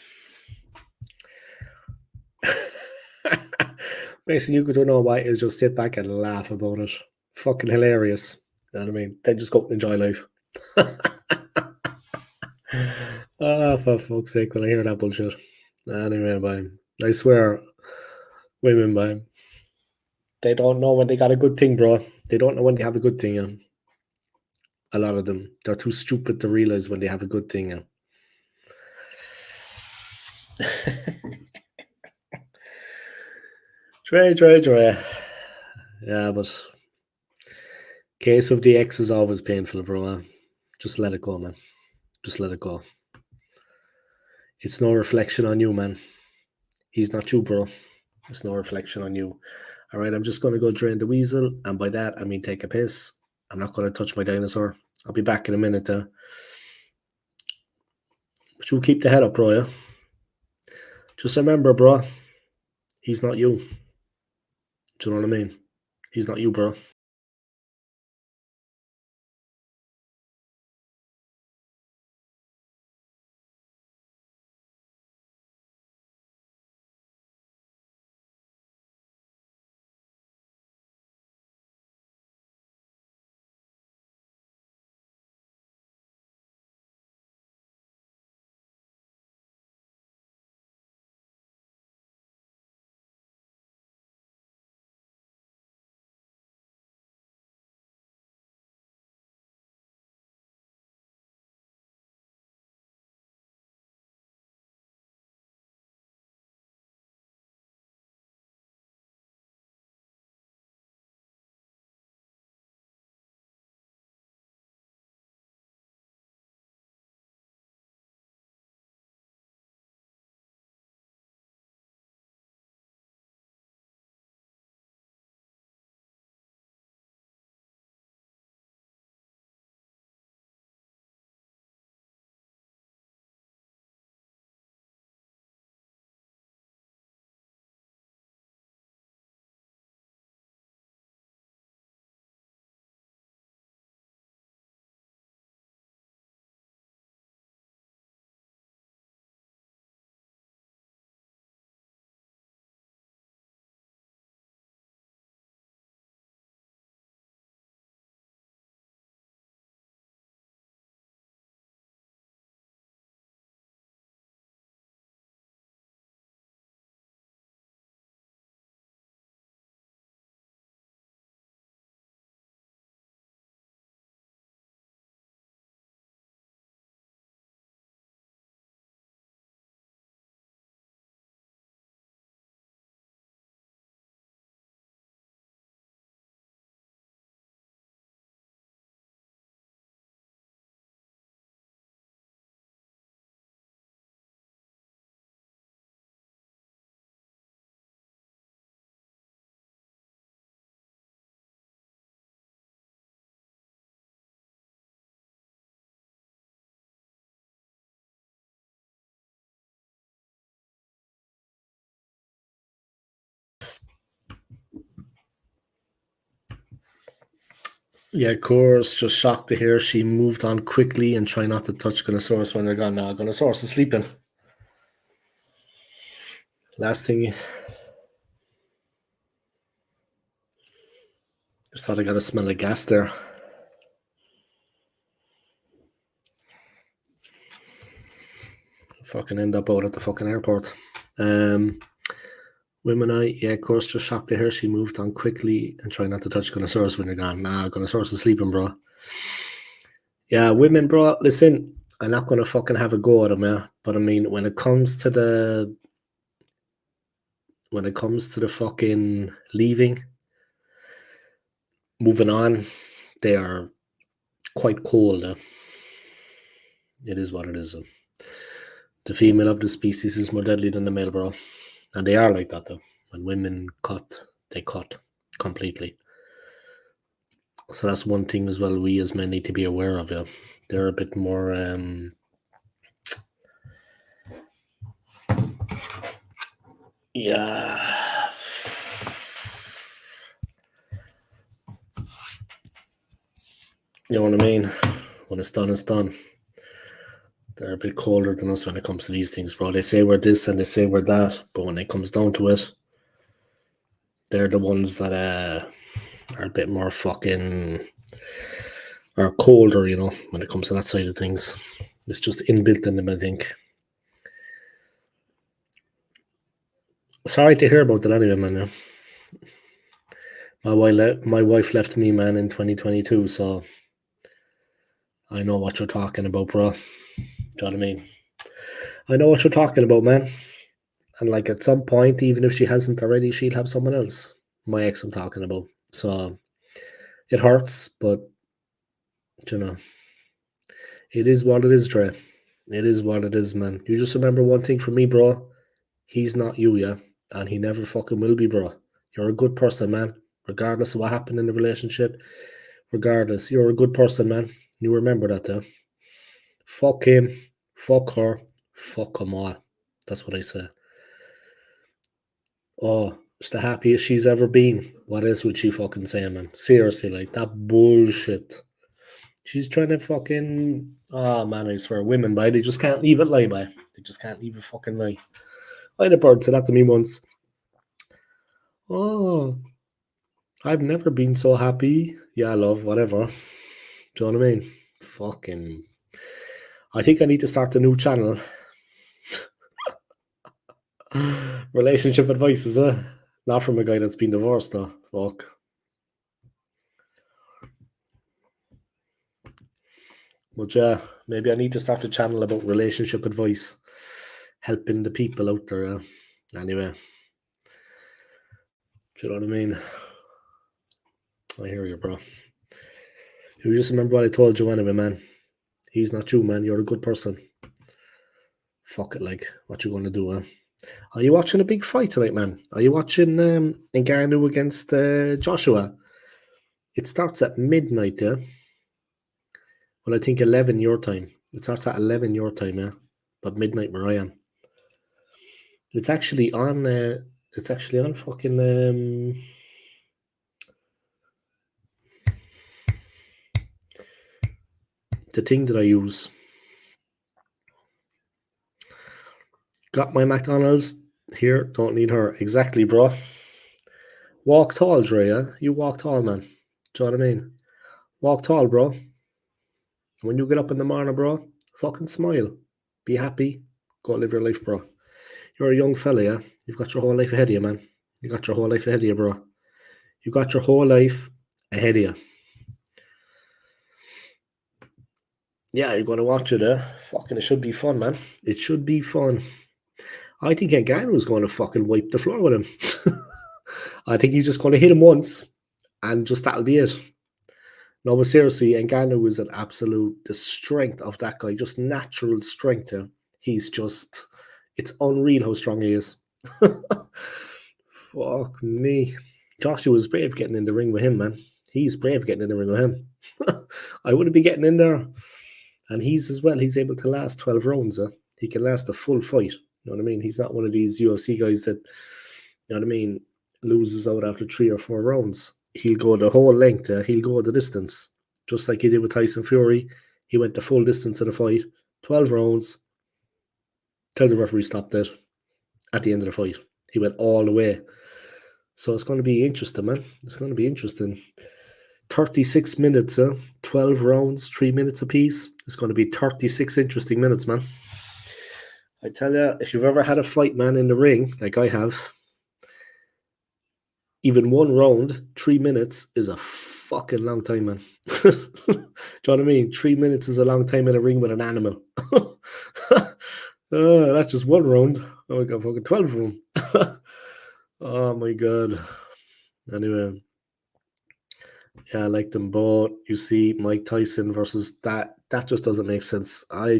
Speaker 1: Basically, you could know why is just sit back and laugh about it. Fucking hilarious. You know what I mean? Then just go and enjoy life. For fuck's sake, when I hear that bullshit. Anyway, man, I swear, women, man, they don't know when they got a good thing, bro. They don't know when they have a good thing, yeah. A lot of them. They're too stupid to realize when they have a good thing, yeah. Dre. Yeah, but case of the X is always painful, bro. Just let it go, man. Just let it go. It's no reflection on you, man. He's not you, bro. It's no reflection on you. All right, I'm just going to go drain the weasel. And by that, I mean take a piss. I'm not going to touch my dinosaur. I'll be back in a minute. But you keep the head up, bro, yeah? Just remember, bro, he's not you. Do you know what I mean? He's not you, bro. Yeah, of course. Just shocked to hear she moved on quickly and try not to touch Gunnosaurus when they're gone now. Gunnosaurus is sleeping. Last thing. Just thought I got a smell of gas there. Fucking end up out at the fucking airport. Women yeah, of course, just shocked to hear she moved on quickly and try not to touch Gunnosaurus when you're gone. Nah, Gunnosaurus is sleeping, bro. Yeah, women, bro, listen, I'm not going to fucking have a go at them, yeah. But I mean, when it comes to the fucking leaving, moving on, they are quite cold. It is what it is. The female of the species is more deadly than the male, bro. And they are like that, though. When women cut, they cut completely. So that's one thing as well we as men need to be aware of, yeah. They're a bit more yeah. You know what I mean? When it's done, it's done. They're a bit colder than us when it comes to these things, bro. They say we're this and they say we're that, but when it comes down to it, they're the ones that are a bit more fucking are colder, you know, when it comes to that side of things. It's just inbuilt in them, I think. Sorry to hear about that anyway, man. Yeah. My wife left me, man, in 2022, so I know what you're talking about, bro. Do you know what I mean? I know what you're talking about, man. And like at some point, even if she hasn't already, she'll have someone else. My ex, I'm talking about. So it hurts, but you know, it is what it is, Dre. It is what it is, man. You just remember one thing for me, bro. He's not you, yeah, and he never fucking will be, bro. You're a good person, man. Regardless of what happened in the relationship, regardless, you're a good person, man. You remember that, though. Fuck him, fuck her, fuck them all. That's what I say. Oh, it's the happiest she's ever been. What else would she fucking say, man? Seriously, like that bullshit. She's trying to fucking. Oh man, I swear, women, by they just can't leave it lie, by. They just can't leave it fucking lie. I had a bird say that to me once. Oh, I've never been so happy. Yeah, love, whatever. Do you know what I mean? Fucking. I think I need to start a new channel. Relationship advice, is it? Not from a guy that's been divorced, though. Fuck. But yeah, maybe I need to start a channel about relationship advice, helping the people out there. Anyway, do you know what I mean? I hear you, bro. You just remember what I told you anyway, man. He's not you, man. You're a good person. Fuck it, like, what you gonna do, huh? Are you watching a big fight tonight, man? Are you watching Ngannou against Joshua? It starts at midnight, yeah? Well, I think 11 your time. It starts at 11 your time, yeah? But midnight where I am. It's actually on. It's actually on fucking. The thing that I use. Got my McDonald's here. Don't need her. Exactly, bro. Walk tall, Drea. You walk tall, man. Do you know what I mean? Walk tall, bro. When you get up in the morning, bro, fucking smile. Be happy. Go live your life, bro. You're a young fella, yeah? You've got your whole life ahead of you, man. You got your whole life ahead of you, bro. You got your whole life ahead of you. Yeah, you're going to watch it, Fucking, it should be fun, man. It should be fun. I think Ngannou's going to fucking wipe the floor with him. I think he's just going to hit him once, and just that'll be it. No, but seriously, Ngannou is an absolute, the strength of that guy, just natural strength. He's just, it's unreal how strong he is. Fuck me. Joshua was brave getting in the ring with him, man. He's brave getting in the ring with him. I wouldn't be getting in there. And he's as well, he's able to last 12 rounds. He can last a full fight. You know what I mean? He's not one of these UFC guys that, you know what I mean, loses out after 3 or 4 rounds. He'll go the whole length. He'll go the distance. Just like he did with Tyson Fury. He went the full distance of the fight. 12 rounds. Tell the referee stopped it. At the end of the fight. He went all the way. So it's going to be interesting, man. It's going to be interesting. 36 minutes, 12 rounds, 3 minutes apiece. It's going to be 36 interesting minutes, man. I tell you, if you've ever had a fight, man, in the ring, like I have, even one round, 3 minutes is a fucking long time, man. Do you know what I mean? 3 minutes is a long time in a ring with an animal. That's just one round. Oh, I got fucking 12 of them. Oh my god. Anyway, yeah, I like them both. You see, Mike Tyson versus that just doesn't make sense. I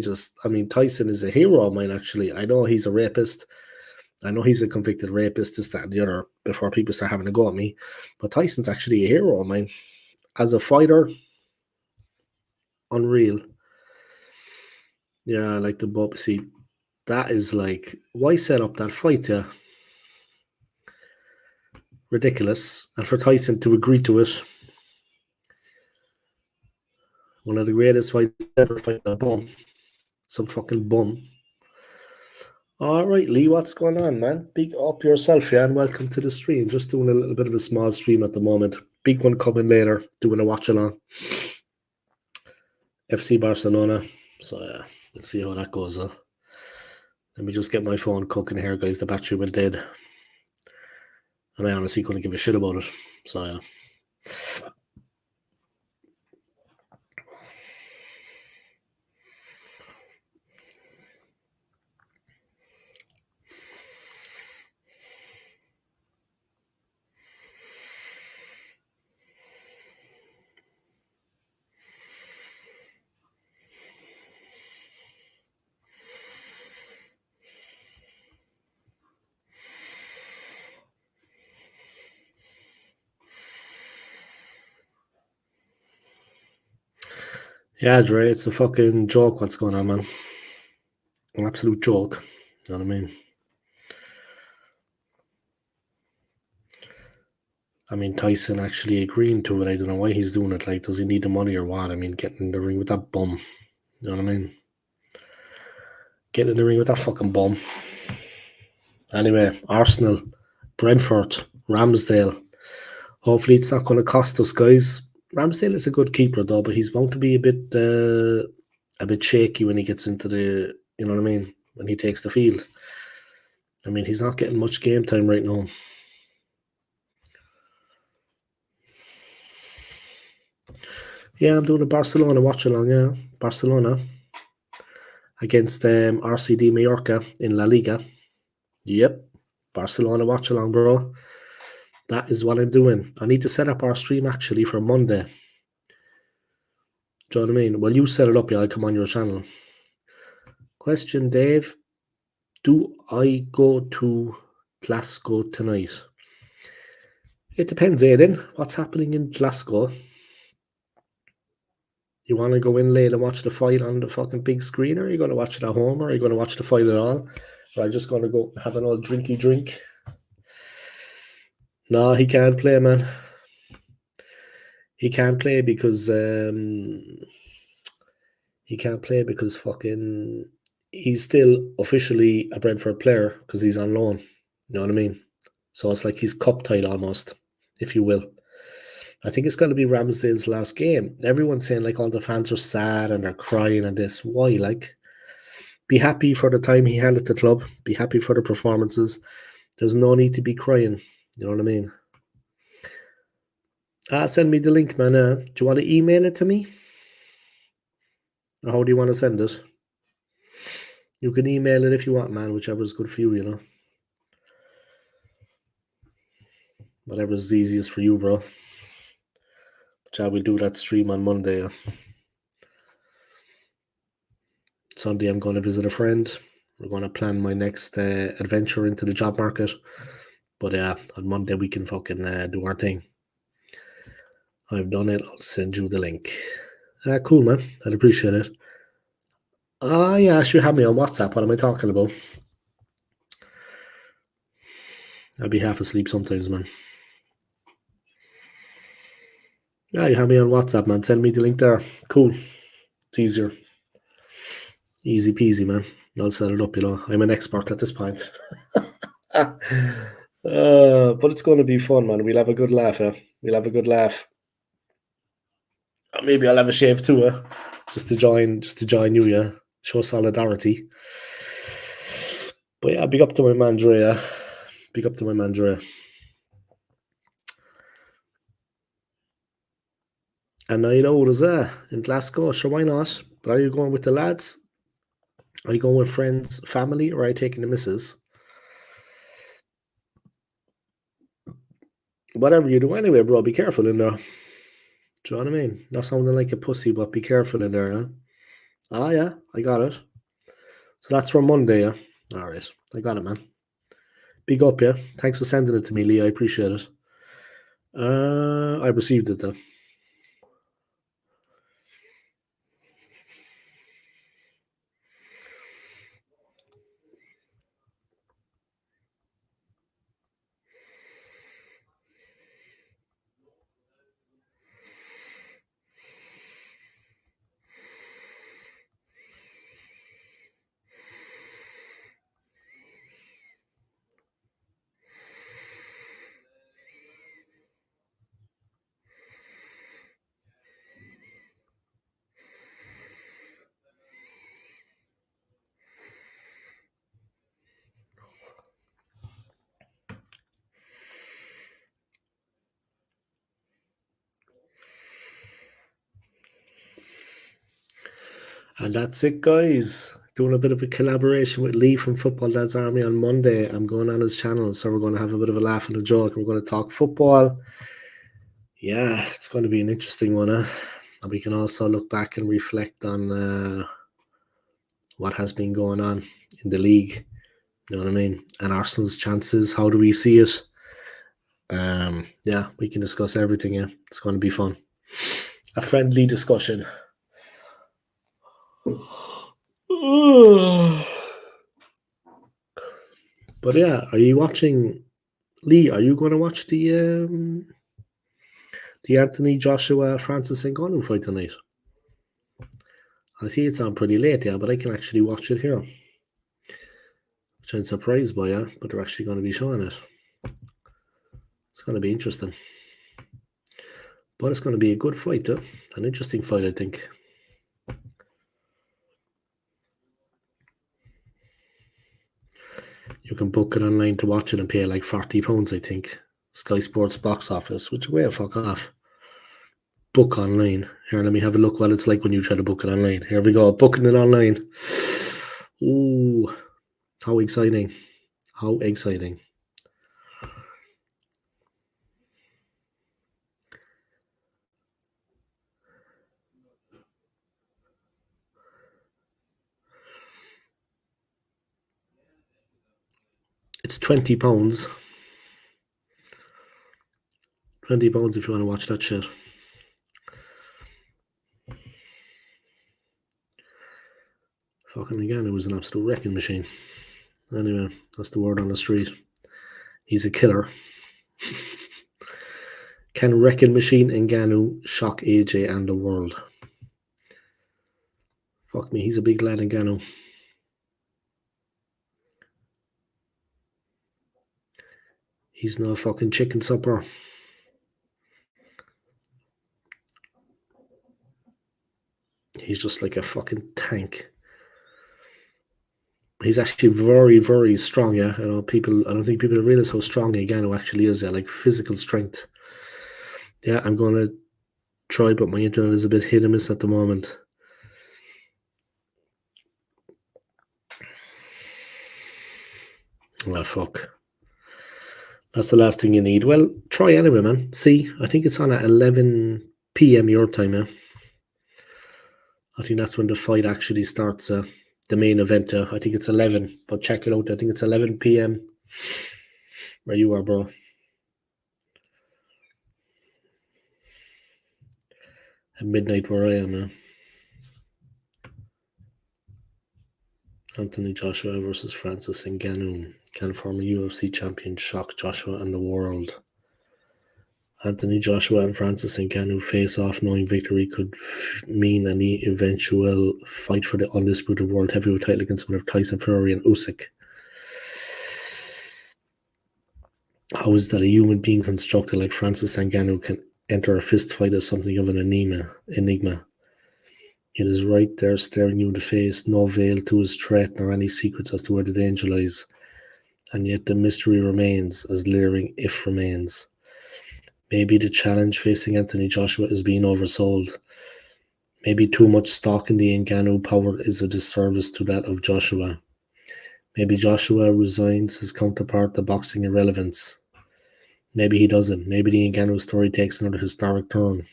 Speaker 1: mean, Tyson is a hero of mine, actually. I know he's a rapist. I know he's a convicted rapist, this, that, and the other, before people start having a go at me. But Tyson's actually a hero of mine. As a fighter, unreal. Yeah, I like them both. See, that is like, why set up that fight, yeah? Ridiculous. And for Tyson to agree to it, one of the greatest fights ever, fighting a bum. Some fucking bum. All right, Lee, what's going on, man? Big up yourself, yeah, and welcome to the stream. Just doing a little bit of a small stream at the moment. Big one coming later, doing a watch along. FC Barcelona. So, yeah, we'll see how that goes. Let me just get my phone cooking here, guys. The battery went dead. And I honestly couldn't give a shit about it. So, yeah. Yeah, Dre, it's a fucking joke what's going on, man. An absolute joke. You know what I mean? I mean, Tyson actually agreeing to it. I don't know why he's doing it. Like, does he need the money or what? I mean, getting in the ring with that bum. You know what I mean? Getting in the ring with that fucking bum. Anyway, Arsenal, Brentford, Ramsdale. Hopefully it's not going to cost us, guys. Ramsdale is a good keeper, though, but he's bound to be a bit shaky when he gets into the, you know what I mean, when he takes the field. I mean, he's not getting much game time right now. Yeah, I'm doing a Barcelona watch along, yeah. Barcelona against RCD Mallorca in La Liga. Yep, Barcelona watch along, bro. That is what I'm doing. I need to set up our stream actually for Monday. Do you know what I mean? Well, you set it up, yeah, I'll come on your channel. Question, Dave. Do I go to Glasgow tonight? It depends, Aidan. What's happening in Glasgow? You want to go in late and watch the fight on the fucking big screen, or are you going to watch it at home, or are you going to watch the fight at all? Or are you just going to go have an old drinky drink? No, he can't play, man. He can't play because fucking he's still officially a Brentford player because he's on loan. You know what I mean? So it's like he's cup tied almost, if you will. I think it's going to be Ramsdale's last game. Everyone's saying like all the fans are sad and they're crying and this. Why? Like, be happy for the time he had at the club. Be happy for the performances. There's no need to be crying. You know what I mean? Send me the link, man. Do you want to email it to me? Or how do you want to send it? You can email it if you want, man. Whichever's good for you, you know. Whatever's easiest for you, bro. Shall we do that stream on Monday? Sunday, I'm going to visit a friend. We're going to plan my next adventure into the job market. But on Monday, we can fucking do our thing. I've done it. I'll send you the link. Cool, man. I'd appreciate it. Yeah, you have me on WhatsApp. What am I talking about? I'll be half asleep sometimes, man. Yeah, you have me on WhatsApp, man. Send me the link there. Cool. It's easier. Easy peasy, man. I'll set it up, you know. I'm an expert at this point. But it's going to be fun, man. We'll have a good laugh, We'll have a good laugh. Maybe I'll have a shave too, just to join you, yeah. Show solidarity. But yeah, big up to my man Dre. Big up to my man Dre. And night out is in Glasgow. Sure, why not? But are you going with the lads? Are you going with friends, family, or are you taking the missus? Whatever you do anyway, bro, be careful in there. Do you know what I mean? Not sounding like a pussy, but be careful in there, yeah? Ah, yeah, I got it. So that's for Monday, yeah? All right, I got it, man. Big up, yeah? Thanks for sending it to me, Lee. I appreciate it. I received it, though. And that's it, guys. Doing a bit of a collaboration with Lee from Football Dad's Army on Monday. I'm going on his channel, so we're going to have a bit of a laugh and a joke. We're going to talk football. Yeah, it's going to be an interesting one. And we can also look back and reflect on what has been going on in the league. You know what I mean? And Arsenal's chances. How do we see it? Yeah, we can discuss everything. Yeah, it's going to be fun. A friendly discussion. But yeah, are you watching, Lee? Are you going to watch the Anthony Joshua Francis Ngannou fight tonight? I see it's on pretty late, yeah, but I can actually watch it here. Which I'm surprised by, yeah, but they're actually going to be showing it. It's going to be interesting. But it's going to be a good fight, though. An interesting fight, I think. You can book it online to watch it and pay like £40, I think. Sky Sports box office, which way fuck off. Book online. Here, let me have a look what it's like when you try to book it online. Here we go, booking it online. Ooh, how exciting. How exciting. It's £20. £20 if you want to watch that shit. Fucking again, it was an absolute wrecking machine. Anyway, that's the word on the street. He's a killer. Can Wrecking Machine Ngannou shock AJ and the world? Fuck me, he's a big lad, Ngannou. He's no fucking chicken supper. He's just like a fucking tank. He's actually very, very strong, yeah. I don't think people realize how strong Ngannou actually is, yeah, like physical strength. Yeah, I'm gonna try, but my internet is a bit hit and miss at the moment. Oh fuck. That's the last thing you need. Well, try anyway, man. See, I think it's on at 11 p.m. your time, yeah. I think that's when the fight actually starts, the main event. I think it's 11, but check it out. I think it's 11 p.m. where you are, bro. At midnight where I am, yeah. Anthony Joshua versus Francis Ngannou. Can former UFC champion shock Joshua and the world? Anthony Joshua and Francis Ngannou face off, knowing victory could mean any eventual fight for the undisputed world heavyweight title against one of Tyson Fury and Usyk. How is that a human being constructed like Francis Ngannou can enter a fist fight as something of an enigma. It is right there staring you in the face, no veil to his threat nor any secrets as to where the danger lies. And yet the mystery remains, as leering if remains. Maybe the challenge facing Anthony Joshua is being oversold. Maybe too much stock in the Ngannou power is a disservice to that of Joshua. Maybe Joshua resigns his counterpart to boxing irrelevance. Maybe he doesn't. Maybe the Ngannou story takes another historic turn.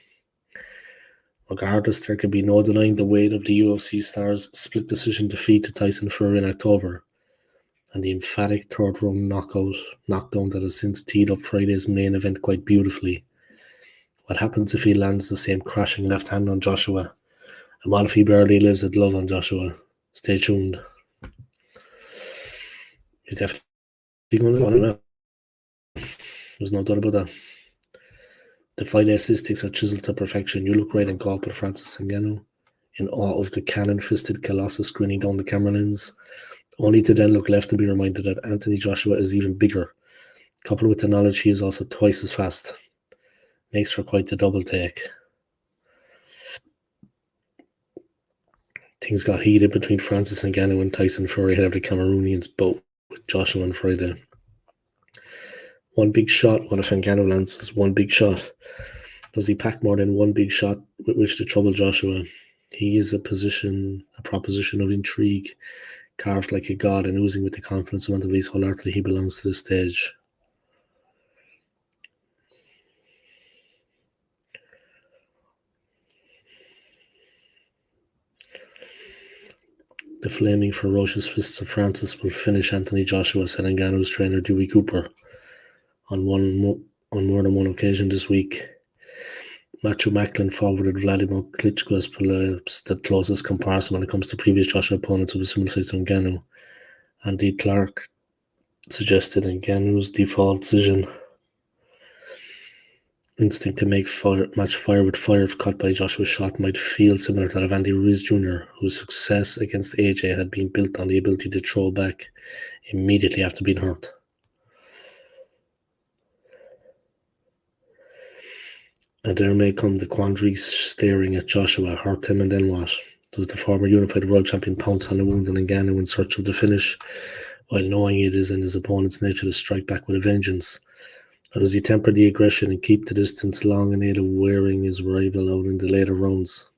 Speaker 1: Regardless, there can be no denying the weight of the UFC star's split decision defeat to Tyson Fury in October, and the emphatic third round knockdown that has since teed up Friday's main event quite beautifully. What happens if he lands the same crashing left hand on Joshua? And what if he barely lives a glove on Joshua? Stay tuned. He's definitely going to win. There's no doubt about that. The fight statistics are chiseled to perfection. You look right and gawp at Francis Ngannou, in awe of the cannon-fisted colossus grinning down the camera lens, only to then look left and be reminded that Anthony Joshua is even bigger, coupled with the knowledge he is also twice as fast. Makes for quite the double take. Things got heated between Francis Ngannou and Tyson Fury ahead of the Cameroonians' bout with Joshua on Friday. One big shot. What if Ngannou lands one big shot? Does he pack more than one big shot with which to trouble Joshua? He is a proposition of intrigue, carved like a god and oozing with the confidence of one that believes wholeheartedly he belongs to the stage. The flaming, ferocious fists of Francis will finish Anthony Joshua, said Ngannou's trainer Dewey Cooper on more than one occasion this week. Matthew Macklin forwarded Vladimir Klitschko as perhaps the closest comparison when it comes to previous Joshua opponents of a similar size to Ngannou. Andy Clark suggested Ngannou's default decision instinct to match fire with fire if caught by Joshua's shot might feel similar to that of Andy Ruiz Jr., whose success against AJ had been built on the ability to throw back immediately after being hurt. And there may come the quandary staring at Joshua. Hurt him and then what? Does the former unified world champion pounce on the wound in Ngannou in search of the finish, while knowing it is in his opponent's nature to strike back with a vengeance? Or does he temper the aggression and keep the distance long in aid of wearing his rival out in the later rounds?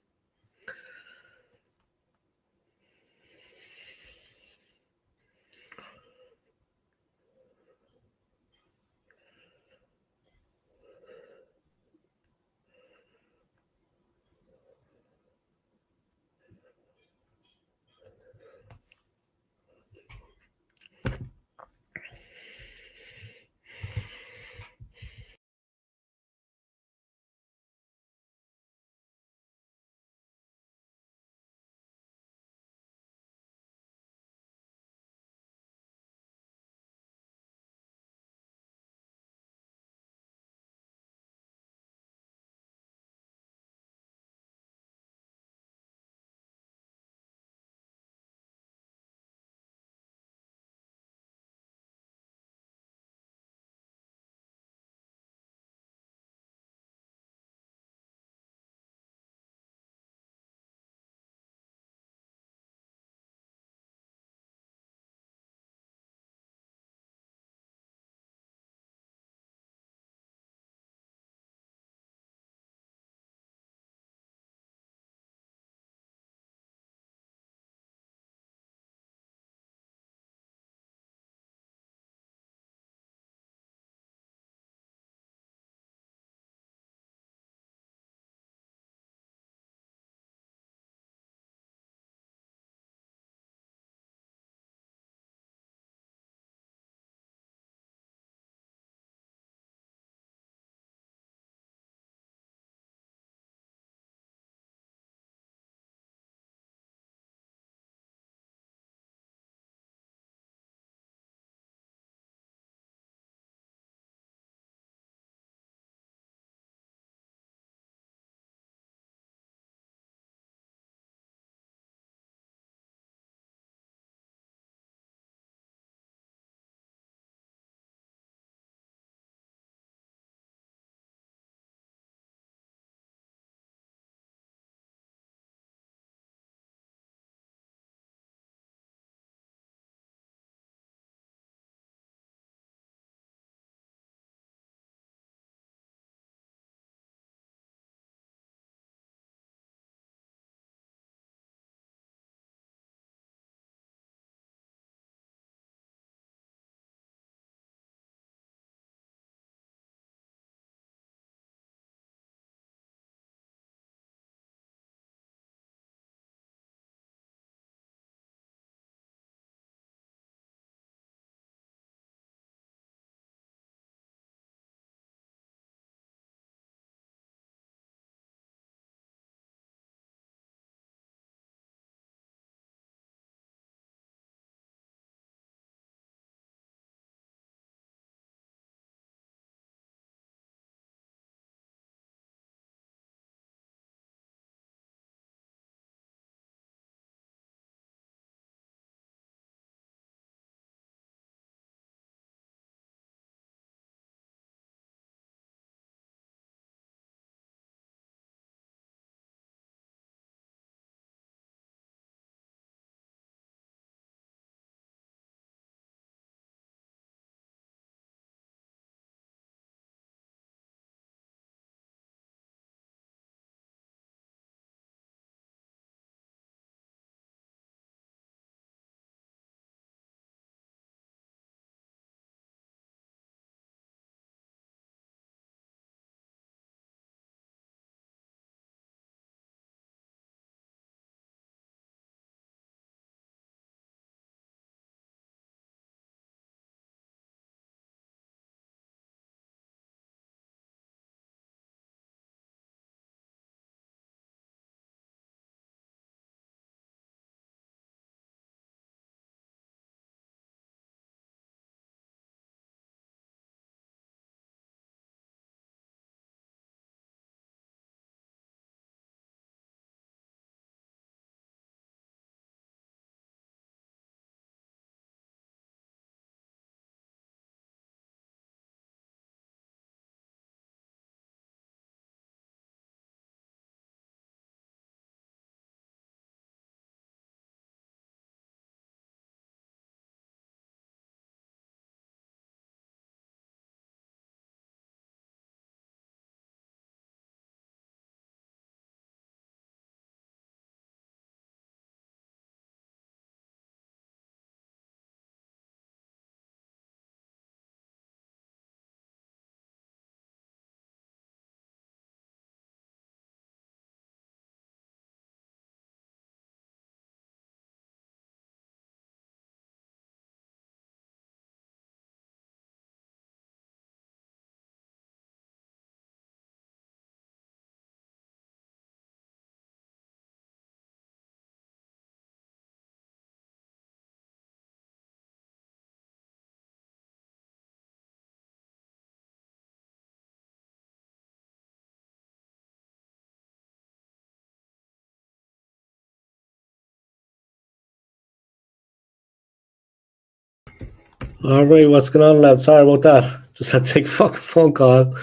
Speaker 1: All right, what's going on, lad? Sorry about that. Just had to take a fucking phone call.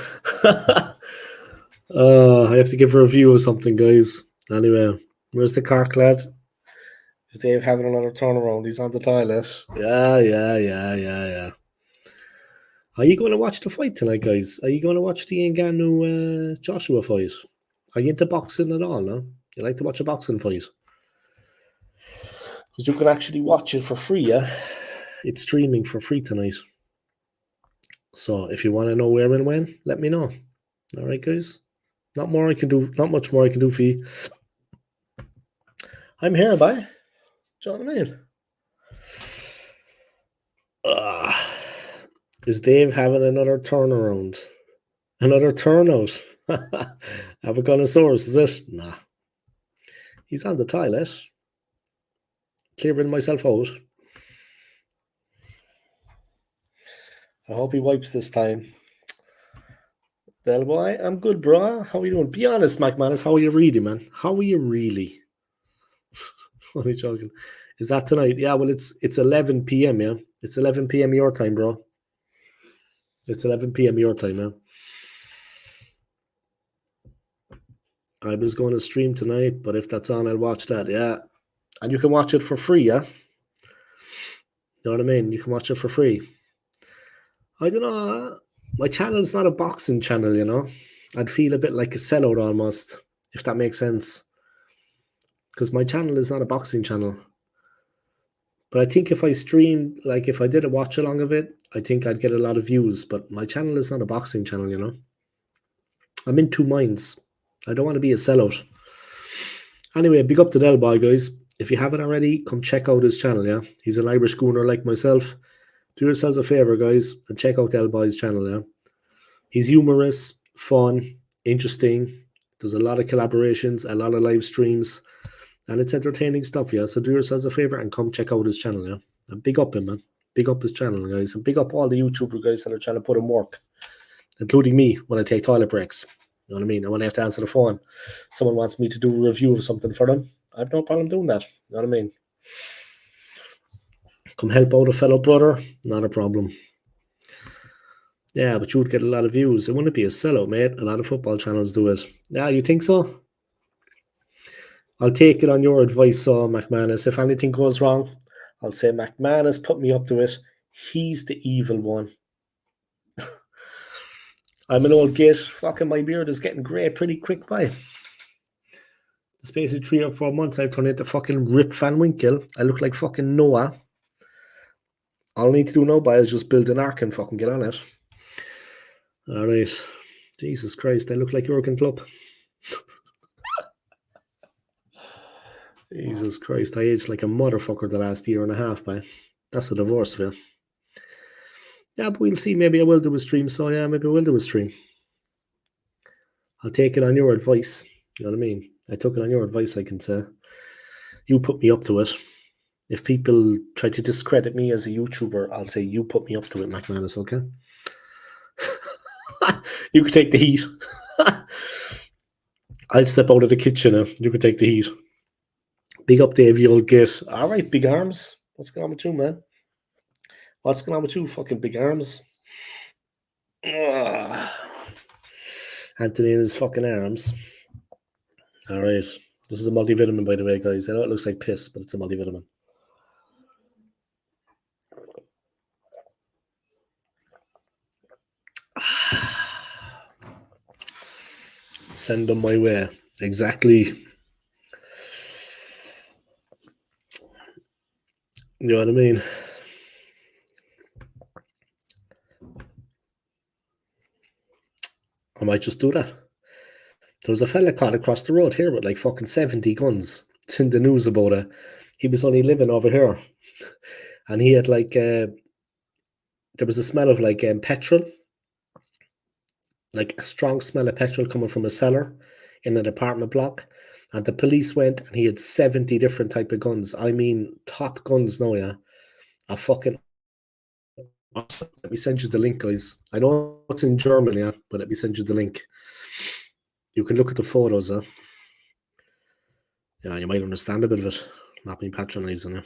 Speaker 1: I have to give a review of something, guys. Anyway, where's the Cork lad? Is Dave having another turnaround? He's on the toilet. Yeah. Are you going to watch the fight tonight, guys? Are you going to watch the Ngannou Joshua fight? Are you into boxing at all, no? You like to watch a boxing fight? Because you can actually watch it for free, yeah? It's streaming for free tonight. So if you want to know where and when, let me know. All right, guys? Not much more I can do for you. I'm here, bye. Do you know what I mean? Is Dave having another turnaround? Another turnout? Have a connoissaurus, is it? Nah. He's on the toilet. Clearing myself out. I hope he wipes this time. Well, boy, I'm good, bro. How are you doing? Be honest, McManus. How are you really, man? How are you really? Only joking. Is that tonight? Yeah, well, it's 11 p.m., yeah? It's 11 p.m. your time, bro. It's 11 p.m. your time, yeah? I was going to stream tonight, but if that's on, I'll watch that, yeah. And you can watch it for free, yeah? You know what I mean? You can watch it for free. I don't know. My channel's not a boxing channel, you know? I'd feel a bit like a sellout almost, if that makes sense. Because my channel is not a boxing channel. But I think if I streamed, like if I did a watch along of it, I think I'd get a lot of views. But my channel is not a boxing channel, you know? I'm in two minds. I don't want to be a sellout. Anyway, big up to Del Boy, guys. If you haven't already, come check out his channel, yeah? He's an Irish gooner like myself. Do yourselves a favour, guys, and check out Del Boy's channel, yeah? He's humorous, fun, interesting. There's a lot of collaborations, a lot of live streams, and it's entertaining stuff, yeah? So do yourselves a favour and come check out his channel, yeah? And big up him, man. Big up his channel, guys. And big up all the YouTuber guys that are trying to put in work, including me when I take toilet breaks. You know what I mean? And when I have to answer the phone, someone wants me to do a review of something for them, I have no problem doing that. You know what I mean? Come help out a fellow brother, not a problem. Yeah, but you would get a lot of views. It wouldn't be a sellout, mate. A lot of football channels do it. Yeah, you think so? I'll take it on your advice, McManus. If anything goes wrong, I'll say McManus put me up to it. He's the evil one. I'm an old git. Fucking my beard is getting grey pretty quick by. The space of 3 or 4 months, I've turned into fucking Rip Van Winkle. I look like fucking Noah. All I need to do now, is just build an ark and fucking get on it. All right. Jesus Christ, I look like Jurgen Klopp. Jesus Christ, I aged like a motherfucker the last year and a half, man. That's a divorce, Phil. Yeah, but we'll see. Maybe I will do a stream. So, yeah, maybe I will do a stream. I'll take it on your advice. You know what I mean? I took it on your advice, I can say. You put me up to it. If people try to discredit me as a YouTuber, I'll say you put me up to it, McManus, okay? You can take the heat. I'll step out of the kitchen now. You can take the heat. Big up, Dave, you old git. All right, big arms. What's going on with you, man? What's going on with you, fucking big arms? Anthony and his fucking arms. All right. This is a multivitamin, by the way, guys. I know it looks like piss, but it's a multivitamin. Send them my way. Exactly. You know what I mean? I might just do that. There was a fella caught across the road here with like fucking 70 guns. It's in the news about it. He was only living over here. And he had like, there was a smell of like petrol. Like a strong smell of petrol coming from a cellar in an apartment block. And the police went and he had 70 different type of guns. I mean, top guns now, yeah. A fucking... Let me send you the link, guys. I know it's in German, yeah, but let me send you the link. You can look at the photos, huh? Yeah, you might understand a bit of it. Not being patronising, yeah.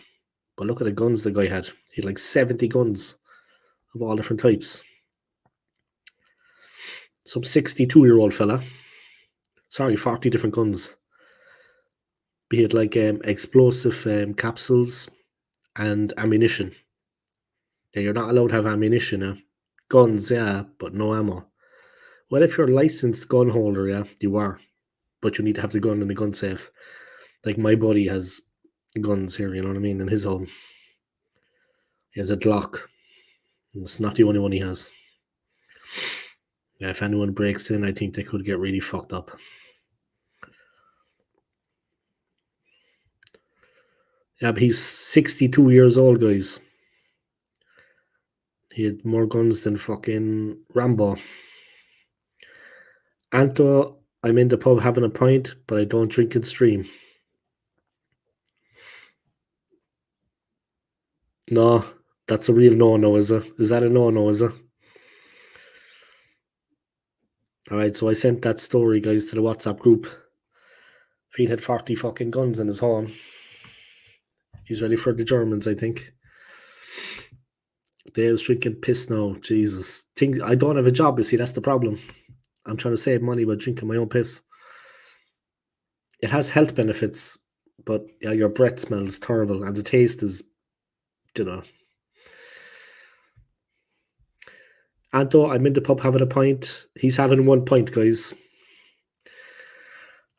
Speaker 1: But look at the guns the guy had. He had like 70 guns. of all different types. Some 62-year-old fella. Sorry, 40 different guns. Be it like explosive capsules and ammunition. Yeah, you're not allowed to have ammunition. Guns, yeah, but no ammo. Well, if you're a licensed gun holder, yeah, you are. But you need to have the gun in the gun safe. Like my buddy has guns here, you know what I mean, in his home. He has a Glock. It's not the only one he has. Yeah, if anyone breaks in, I think they could get really fucked up. Yeah, but he's 62 years old, guys. He had more guns than fucking Rambo. Anto, I'm in the pub having a pint, but I don't drink and stream. No, that's a real no-no, is it? Is that a no-no, is it? Alright, so I sent that story, guys, to the WhatsApp group. If he had 40 fucking guns in his home, he's ready for the Germans, I think. Dave's drinking piss now. Jesus. I don't have a job, you see, that's the problem. I'm trying to save money by drinking my own piss. It has health benefits, but yeah, your breath smells terrible and the taste is, you know. Anto, I'm in the pub having a pint. He's having 1 pint, guys.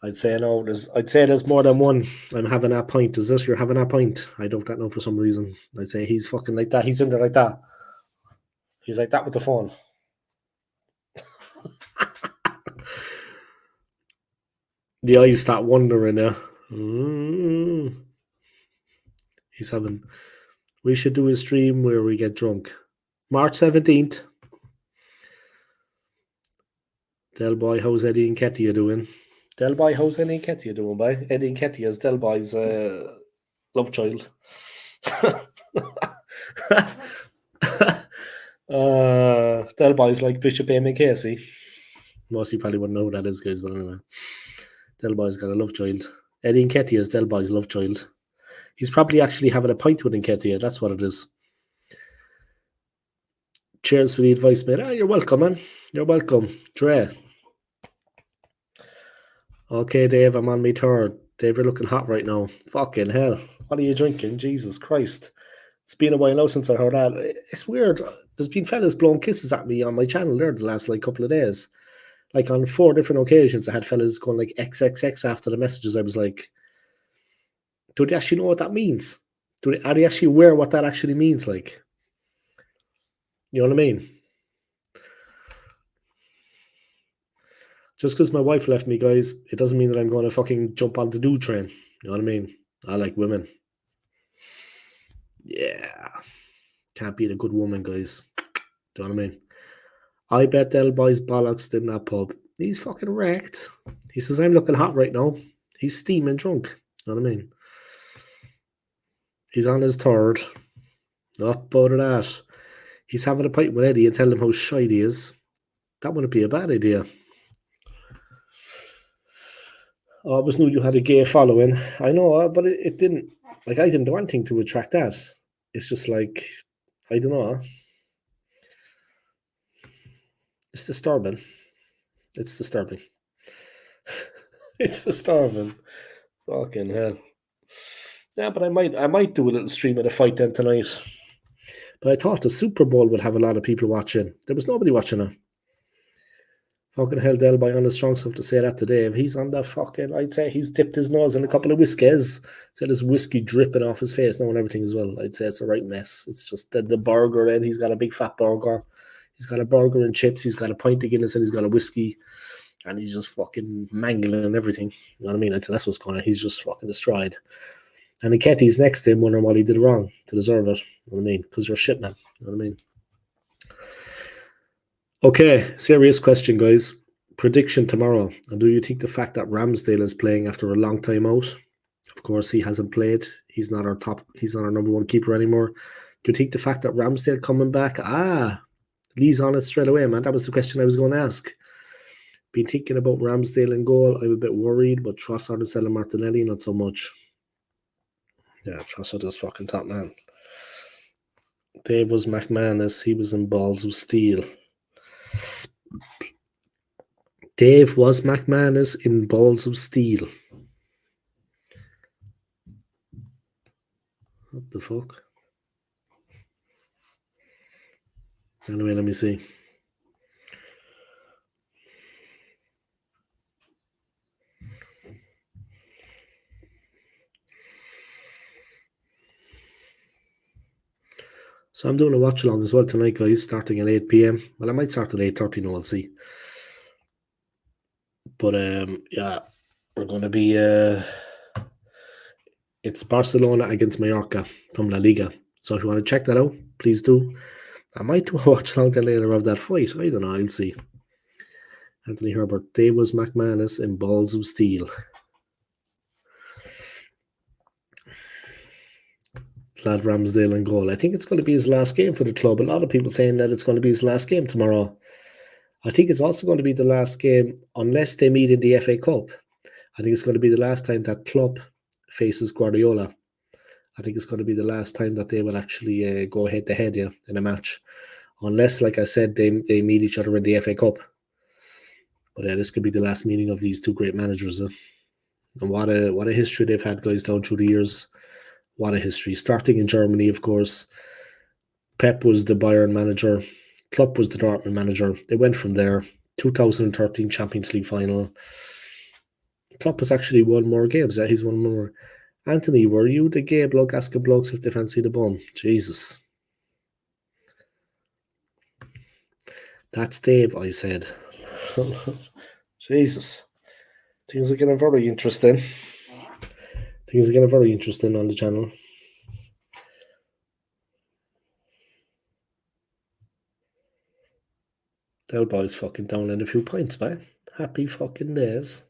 Speaker 1: I'd say there's more than one. I'm having a pint. Is this you're having a pint? I don't know for some reason. I'd say he's fucking like that. He's in there like that. He's like that with the phone. The eyes start wandering now. He's having. We should do a stream where we get drunk. March 17th. Del Boy, how's Eddie and Ketia doing? Del Boy, how's Eddie and Ketia doing, boy? Eddie and Ketia is Del Boy's love child. Del Boy's like Bishop Eamon Casey. Most of you probably wouldn't know who that is, guys, but anyway. Del Boy's got a love child. Eddie Nketiah is Del Boy's love child. He's probably actually having a pint with Nketiah. That's what it is. Cheers for the advice, mate. You're welcome, man. You're welcome. Dre. Okay, Dave, I'm on my third. Dave, you're looking hot right now. Fucking hell. What are you drinking? Jesus Christ. It's been a while now since I heard that. It's weird. There's been fellas blowing kisses at me on my channel there the last couple of days. Like on 4 different occasions, I had fellas going like XXX after the messages. I was like, do they actually know what that means? Are they actually aware what that actually means? Like, you know what I mean? Just because my wife left me, guys, it doesn't mean that I'm going to fucking jump on the dude train. You know what I mean? I like women. Yeah. Can't beat a good woman, guys. Do you know what I mean? I bet Del Boy's bollocks in that pub. He's fucking wrecked. He says, I'm looking hot right now. He's steaming drunk. You know what I mean? He's on his third. Up out of that. He's having a pint with Eddie and tell him how shite he is. That wouldn't be a bad idea. I always knew you had a gay following. I know, but it didn't. Like, I didn't do anything to attract that. It's just like, I don't know. It's disturbing. It's disturbing. It's disturbing. Fucking hell. Yeah, but I might do a little stream of the fight then tonight. But I thought the Super Bowl would have a lot of people watching. There was nobody watching it. Fucking hell, Del Boy on the strong stuff to say that today. If he's on the fucking, I'd say he's dipped his nose in a couple of whiskies. Said there's whiskey dripping off his face now and everything as well. I'd say it's a right mess. It's just the burger, and he's got a big fat burger. He's got a burger and chips. He's got a pint of Guinness and he's got a whiskey. And he's just fucking mangling everything. You know what I mean? I'd say that's what's going on. He's just fucking destroyed. And Nketiah's next to him wondering what he did wrong to deserve it. You know what I mean? Because you're shit, man. You know what I mean? Okay, serious question, guys. Prediction tomorrow. And do you think the fact that Ramsdale is playing after a long time out? Of course, he hasn't played. He's not our number one keeper anymore. Do you think the fact that Ramsdale coming back? Lee's on it straight away, man. That was the question I was going to ask. Been thinking about Ramsdale in goal. I'm a bit worried, but Trossard and Stella Martinelli, not so much. Yeah, Trossard is fucking top, man. Dave was McManus. He was in Balls of Steel. Dave was McManus in Balls of Steel. What the fuck? Anyway, let me see. So I'm doing a watch along as well tonight, guys, starting at 8 p.m. Well, I might start at 8:30, no, I'll see. But yeah, we're going to be it's Barcelona against Mallorca from La Liga. So if you want to check that out, please do. I might do a watch along then later of that fight. I don't know, I'll see. Anthony Herbert, Dave was McManus in Balls of Steel. Lad Ramsdale in goal. I think it's going to be his last game for the club. A lot of people saying that it's going to be his last game tomorrow. I think it's also going to be the last game unless they meet in the FA Cup. I think it's going to be the last time that club faces Guardiola. I think it's going to be the last time that they will actually go head-to-head in a match. Unless, like I said, they meet each other in the FA Cup. But this could be the last meeting of these two great managers. And what a history they've had, guys, down through the years. What a history. Starting in Germany, of course. Pep was the Bayern manager. Klopp was the Dortmund manager. They went from there. 2013 Champions League final. Klopp has actually won more games. Yeah, he's won more. Anthony, were you the gay bloke asking blokes if they fancy the bum? Jesus. That's Dave, I said. Jesus. Things are getting very interesting. Things are getting very interesting on the channel. Del Boy's fucking down in a few points, man. Happy fucking days.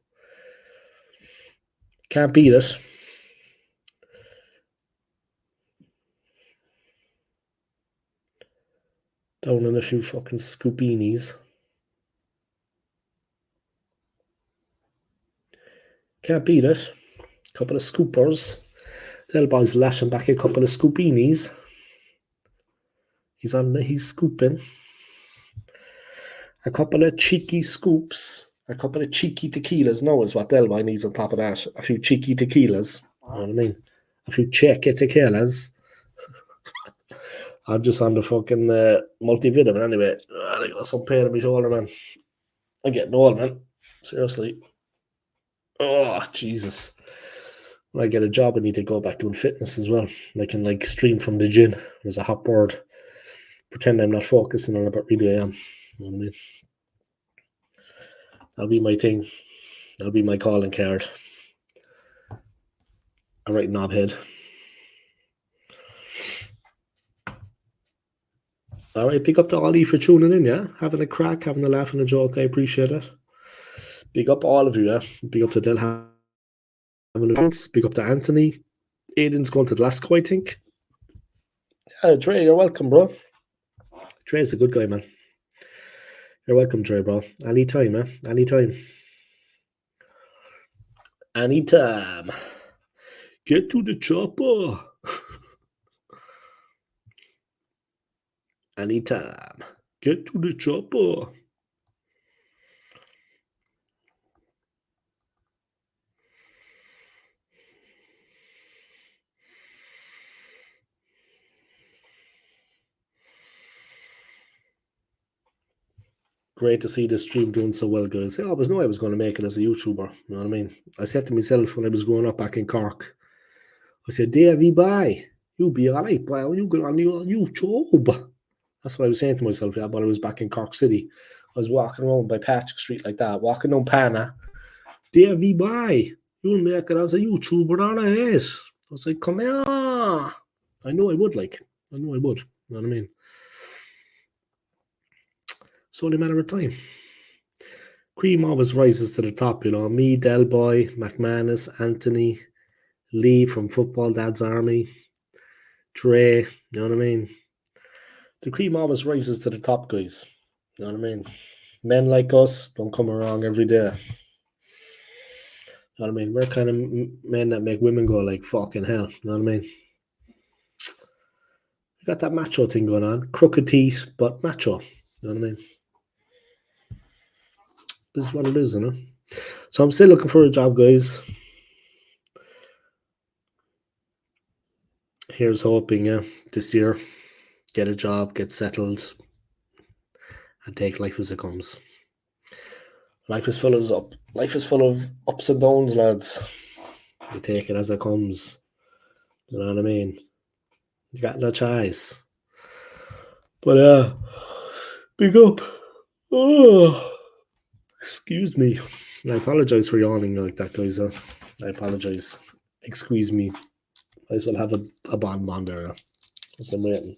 Speaker 1: Can't beat it. Down in a few fucking scoopinis. Can't beat it. Couple of scoopers. Del Boy's lashing back a couple of scoopinis. He's scooping. A couple of cheeky scoops. A couple of cheeky tequilas. No, is what Del Boy needs on top of that. A few cheeky tequilas. You know what I mean? A few cheeky tequilas. I'm just on the fucking multivitamin anyway. I got some pain in my shoulder, man. I'm getting old, man. Seriously. Oh, Jesus. When I get a job, I need to go back doing fitness as well. I can stream from the gym. There's a hot board. Pretend I'm not focusing on it, but really I am. You know what I mean? That'll be my thing. That'll be my calling card. All right, knobhead. All right, big up to Ollie for tuning in, yeah? Having a crack, having a laugh and a joke. I appreciate it. Big up all of you, yeah? Big up to Del having a dance. Big up to Anthony. Aiden's going to Glasgow, I think. Yeah, Dre, you're welcome, bro. Dre's a good guy, man. You're welcome, Dre, bro. Anytime, man. Anytime. Anytime. Get to the chopper. Anytime. Get to the chopper. Great to see the stream doing so well, guys. I always knew I was going to make it as a YouTuber. You know what I mean? I said to myself when I was growing up back in Cork, I said, Davey, bye. You'll be all right, boy. You go on your YouTube. That's what I was saying to myself, yeah, when I was back in Cork City. I was walking around by Patrick Street like that, walking down Pana. Davey, bye. You'll make it as a YouTuber, all right? I was like, come here. I knew I would, I knew I would. You know what I mean? It's only a matter of time. Cream always rises to the top, you know. Me, Del Boy, McManus, Anthony, Lee from Football Dad's Army, Dre, you know what I mean? The cream always rises to the top, guys. You know what I mean? Men like us don't come around every day. You know what I mean? We're kind of men that make women go like fucking hell. You know what I mean? You got that macho thing going on. Crooked teeth, but macho. You know what I mean? This is what it is, you know? So I'm still looking for a job, guys. Here's hoping, this year, get a job, get settled, and take life as it comes. Life is full of ups and downs, lads. You take it as it comes. You know what I mean? You got no choice. But big up. Oh, excuse me. I apologize for yawning like that, guys. I apologize. Excuse me. Might as well have a bonbon there. As I'm waiting.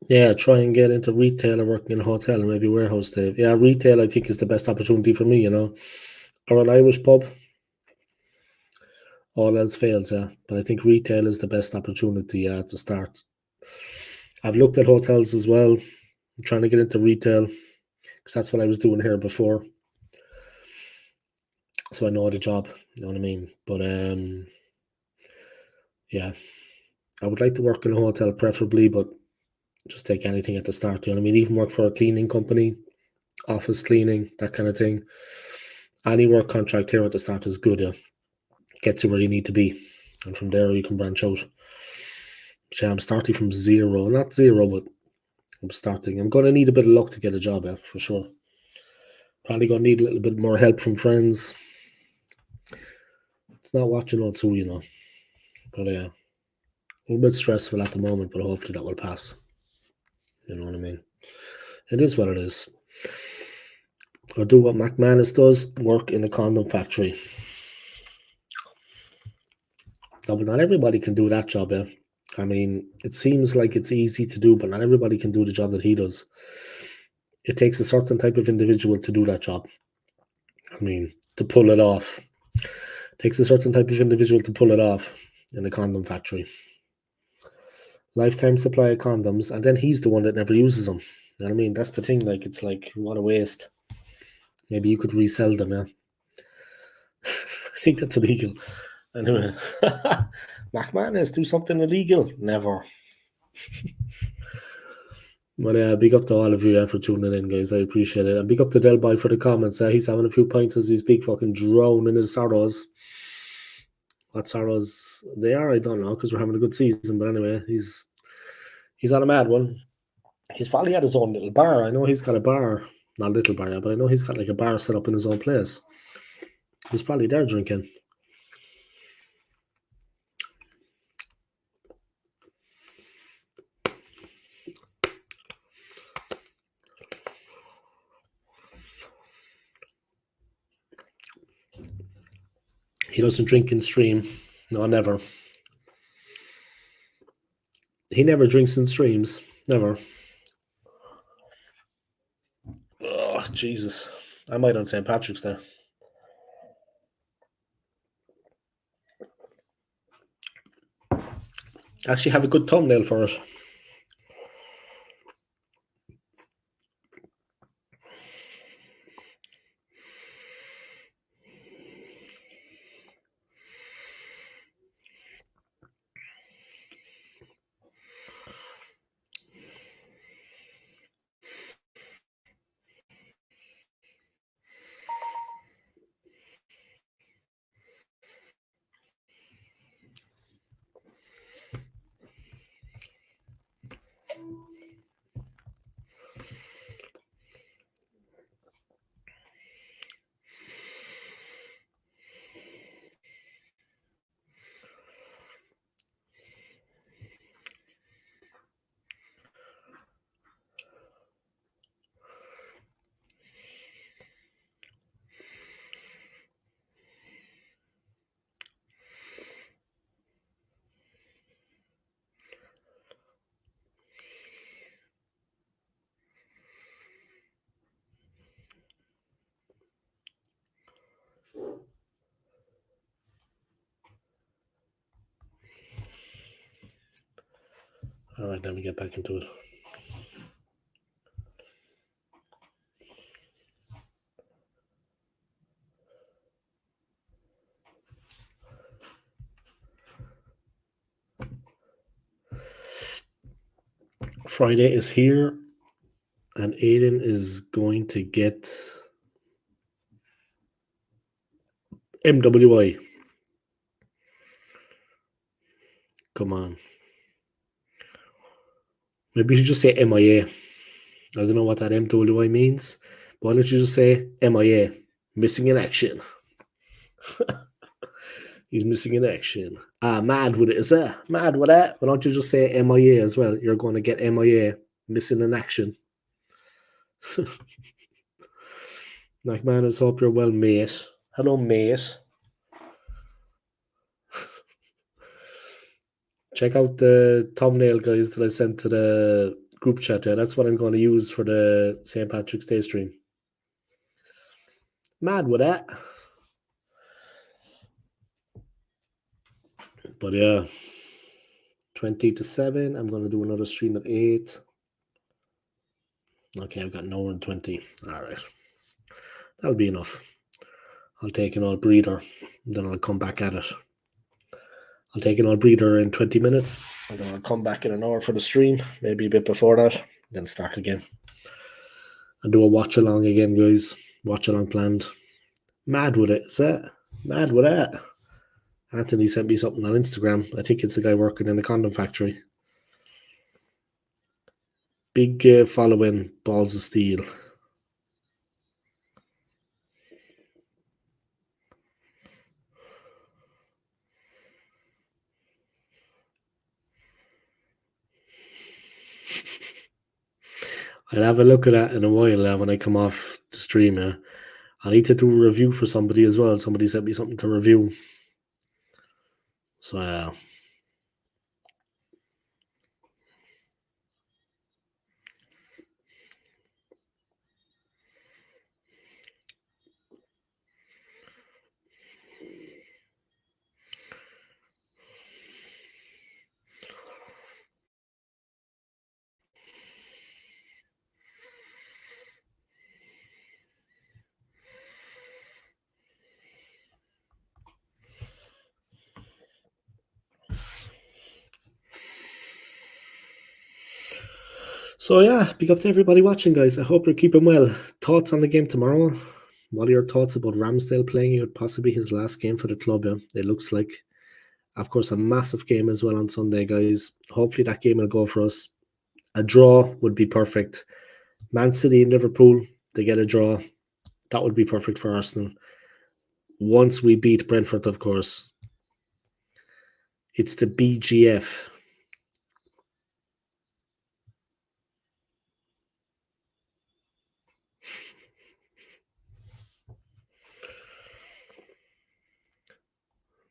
Speaker 1: Yeah, try and get into retail or working in a hotel and maybe warehouse, Dave. Yeah, retail I think is the best opportunity for me, you know. Or an Irish pub. All else fails, yeah. But I think retail is the best opportunity, to start. I've looked at hotels as well. I'm trying to get into retail because that's what I was doing here before. So I know the job, you know what I mean? But yeah. I would like to work in a hotel preferably, but just take anything at the start, you know what I mean? Even work for a cleaning company, office cleaning, that kind of thing. Any work contract here at the start is good, yeah. Gets you where you need to be. And from there you can branch out. But yeah, I'm starting from zero. Not zero, but I'm starting. I'm gonna need a bit of luck to get a job, yeah, for sure. Probably gonna need a little bit more help from friends. It's not what you know too, you know. But a little bit stressful at the moment, but hopefully that will pass. You know what I mean? It is what it is. Or do what McManus does, work in a condom factory. No, but not everybody can do that job, yeah. I mean, it seems like it's easy to do, but not everybody can do the job that he does. It takes a certain type of individual to do that job. I mean, to pull it off. It takes a certain type of individual to pull it off in a condom factory. Lifetime supply of condoms, and then he's the one that never uses them. You know what I mean? That's the thing. Like, it's like, what a waste. Maybe you could resell them, yeah. I think that's illegal. Anyway, McManus, do something illegal? Never. But big up to all of you for tuning in, guys. I appreciate it. And big up to Del Boy for the comments. He's having a few pints as we speak, fucking drowning his sorrows. What sorrows they are, I don't know, because we're having a good season. But anyway, he's on a mad one. He's probably had his own little bar. I know he's got a bar, not a little bar, but I know he's got like a bar set up in his own place. He's probably there drinking. He doesn't drink in stream. No, never. He never drinks in streams. Never. Oh, Jesus. I might on St. Patrick's Day. Actually have a good thumbnail for it. Alright, let me get back into it. Friday is here, and Aiden is going to get MWI. Come on. Maybe you should just say MIA. I don't know what that MWI means. Why don't you just say MIA? Missing in action. He's missing in action. Mad with it, is it? Mad with that? Why don't you just say MIA as well? You're going to get MIA. Missing in action. McManus, hope you're well, mate. Hello, mate. Check out the thumbnail, guys, that I sent to the group chat there. That's what I'm going to use for the St. Patrick's Day stream. Mad with that. But yeah, 20 to 7. I'm going to do another stream at 8. Okay, I've got an hour and 20. All right. That'll be enough. I'll take an old breather, then I'll come back at it. I'll take an old breather in 20 minutes, and then I'll come back in an hour for the stream, maybe a bit before that, then start again. I'll do a watch along again, guys. Watch along planned. Mad with it, is that? Mad with that. Anthony sent me something on Instagram. I think it's the guy working in the condom factory. Big following, balls of steel. I'll have a look at that in a while when I come off the stream. I need to do a review for somebody as well. Somebody sent me something to review. So, yeah, big up to everybody watching, guys. I hope you're keeping well. Thoughts on the game tomorrow? What are your thoughts about Ramsdale playing it? Possibly his last game for the club, yeah? It looks like. Of course, a massive game as well on Sunday, guys. Hopefully that game will go for us. A draw would be perfect. Man City and Liverpool, they get a draw. That would be perfect for Arsenal. Once we beat Brentford, of course. It's the BGF.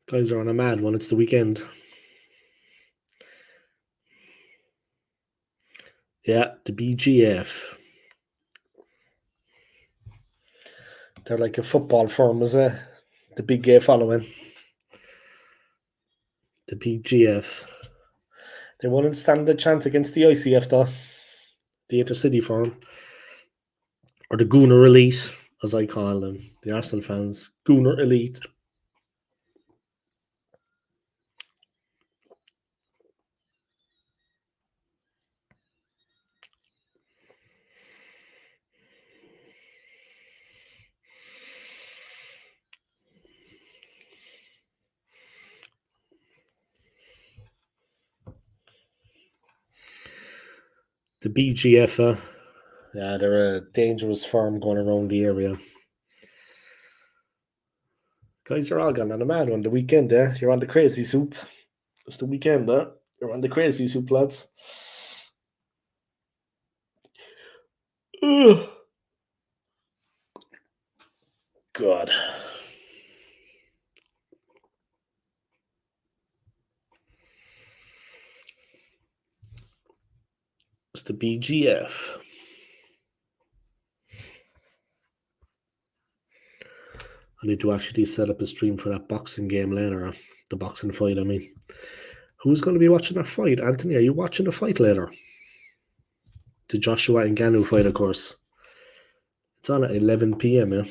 Speaker 1: Guys are on a mad one. It's the weekend. Yeah, the BGF. They're like a football firm, is it? The big gay following. The PGF. They wouldn't stand a chance against the ICF though. The Intercity firm. Or the Gooner Elite, as I call them. The Arsenal fans. Gooner Elite. The BGF, yeah, they're a dangerous firm going around the area. Guys, you're all gone on a mad one the weekend, eh? You're on the crazy soup. It's the weekend, eh? You're on the crazy soup, lads. Ugh. God. It's the BGF. I need to actually set up a stream for that boxing game later. The boxing fight, I mean. Who's going to be watching that fight? Anthony, are you watching the fight later? The Joshua Ngannou fight, of course. It's on at 11 p.m, yeah?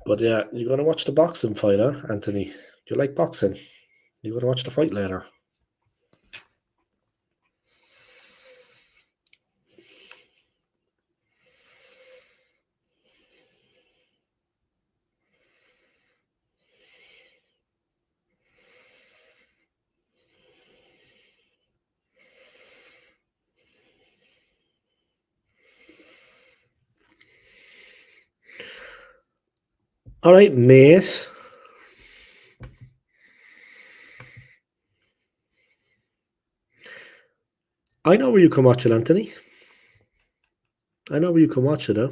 Speaker 1: But yeah, you're going to watch the boxing fight, huh, Anthony? Do you like boxing? You're going to watch the fight later. All right, mate. I know where you can watch it, Anthony. I know where you can watch it, huh?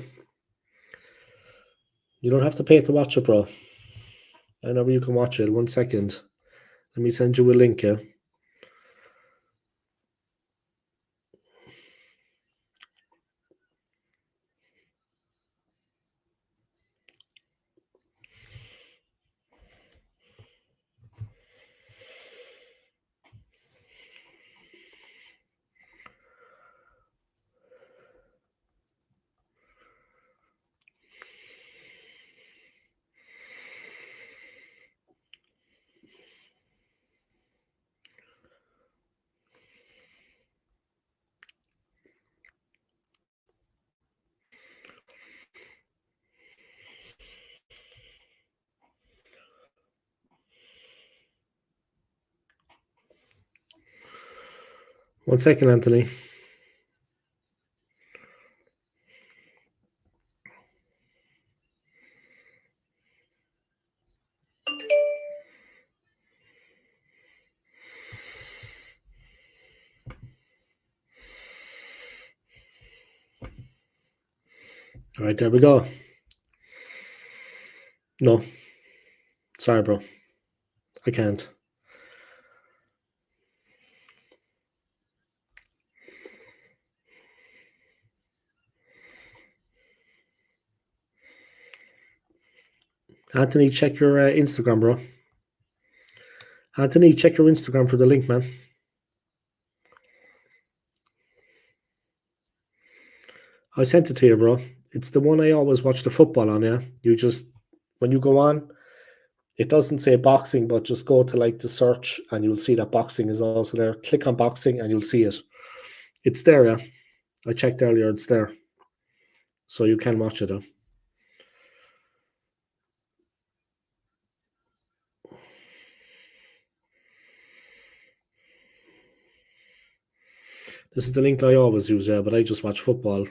Speaker 1: You don't have to pay to watch it, bro. I know where you can watch it. 1 second. Let me send you a link, yeah? One second, Anthony. All right, there we go. No. Sorry, bro. I can't. Anthony, check your Instagram, bro. Anthony, check your Instagram for the link, man. I sent it to you, bro. It's the one I always watch the football on, yeah? You just, when you go on, it doesn't say boxing, but just go to like the search and you'll see that boxing is also there. Click on boxing and you'll see it. It's there, yeah? I checked earlier, it's there. So you can watch it, though. This is the link I always use, yeah, but I just watch football.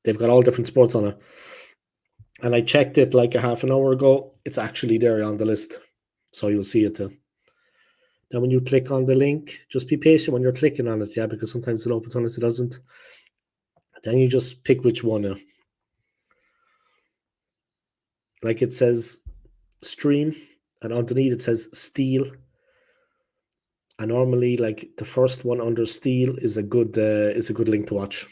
Speaker 1: They've got all different sports on it. And I checked it like a half an hour ago. It's actually there on the list. So you'll see it too. Now, when you click on the link, just be patient when you're clicking on it, yeah, because sometimes it opens, sometimes it doesn't. Then you just pick which one. Like it says stream, and underneath it says Steel. And normally, like the first one under Steel is a good link to watch.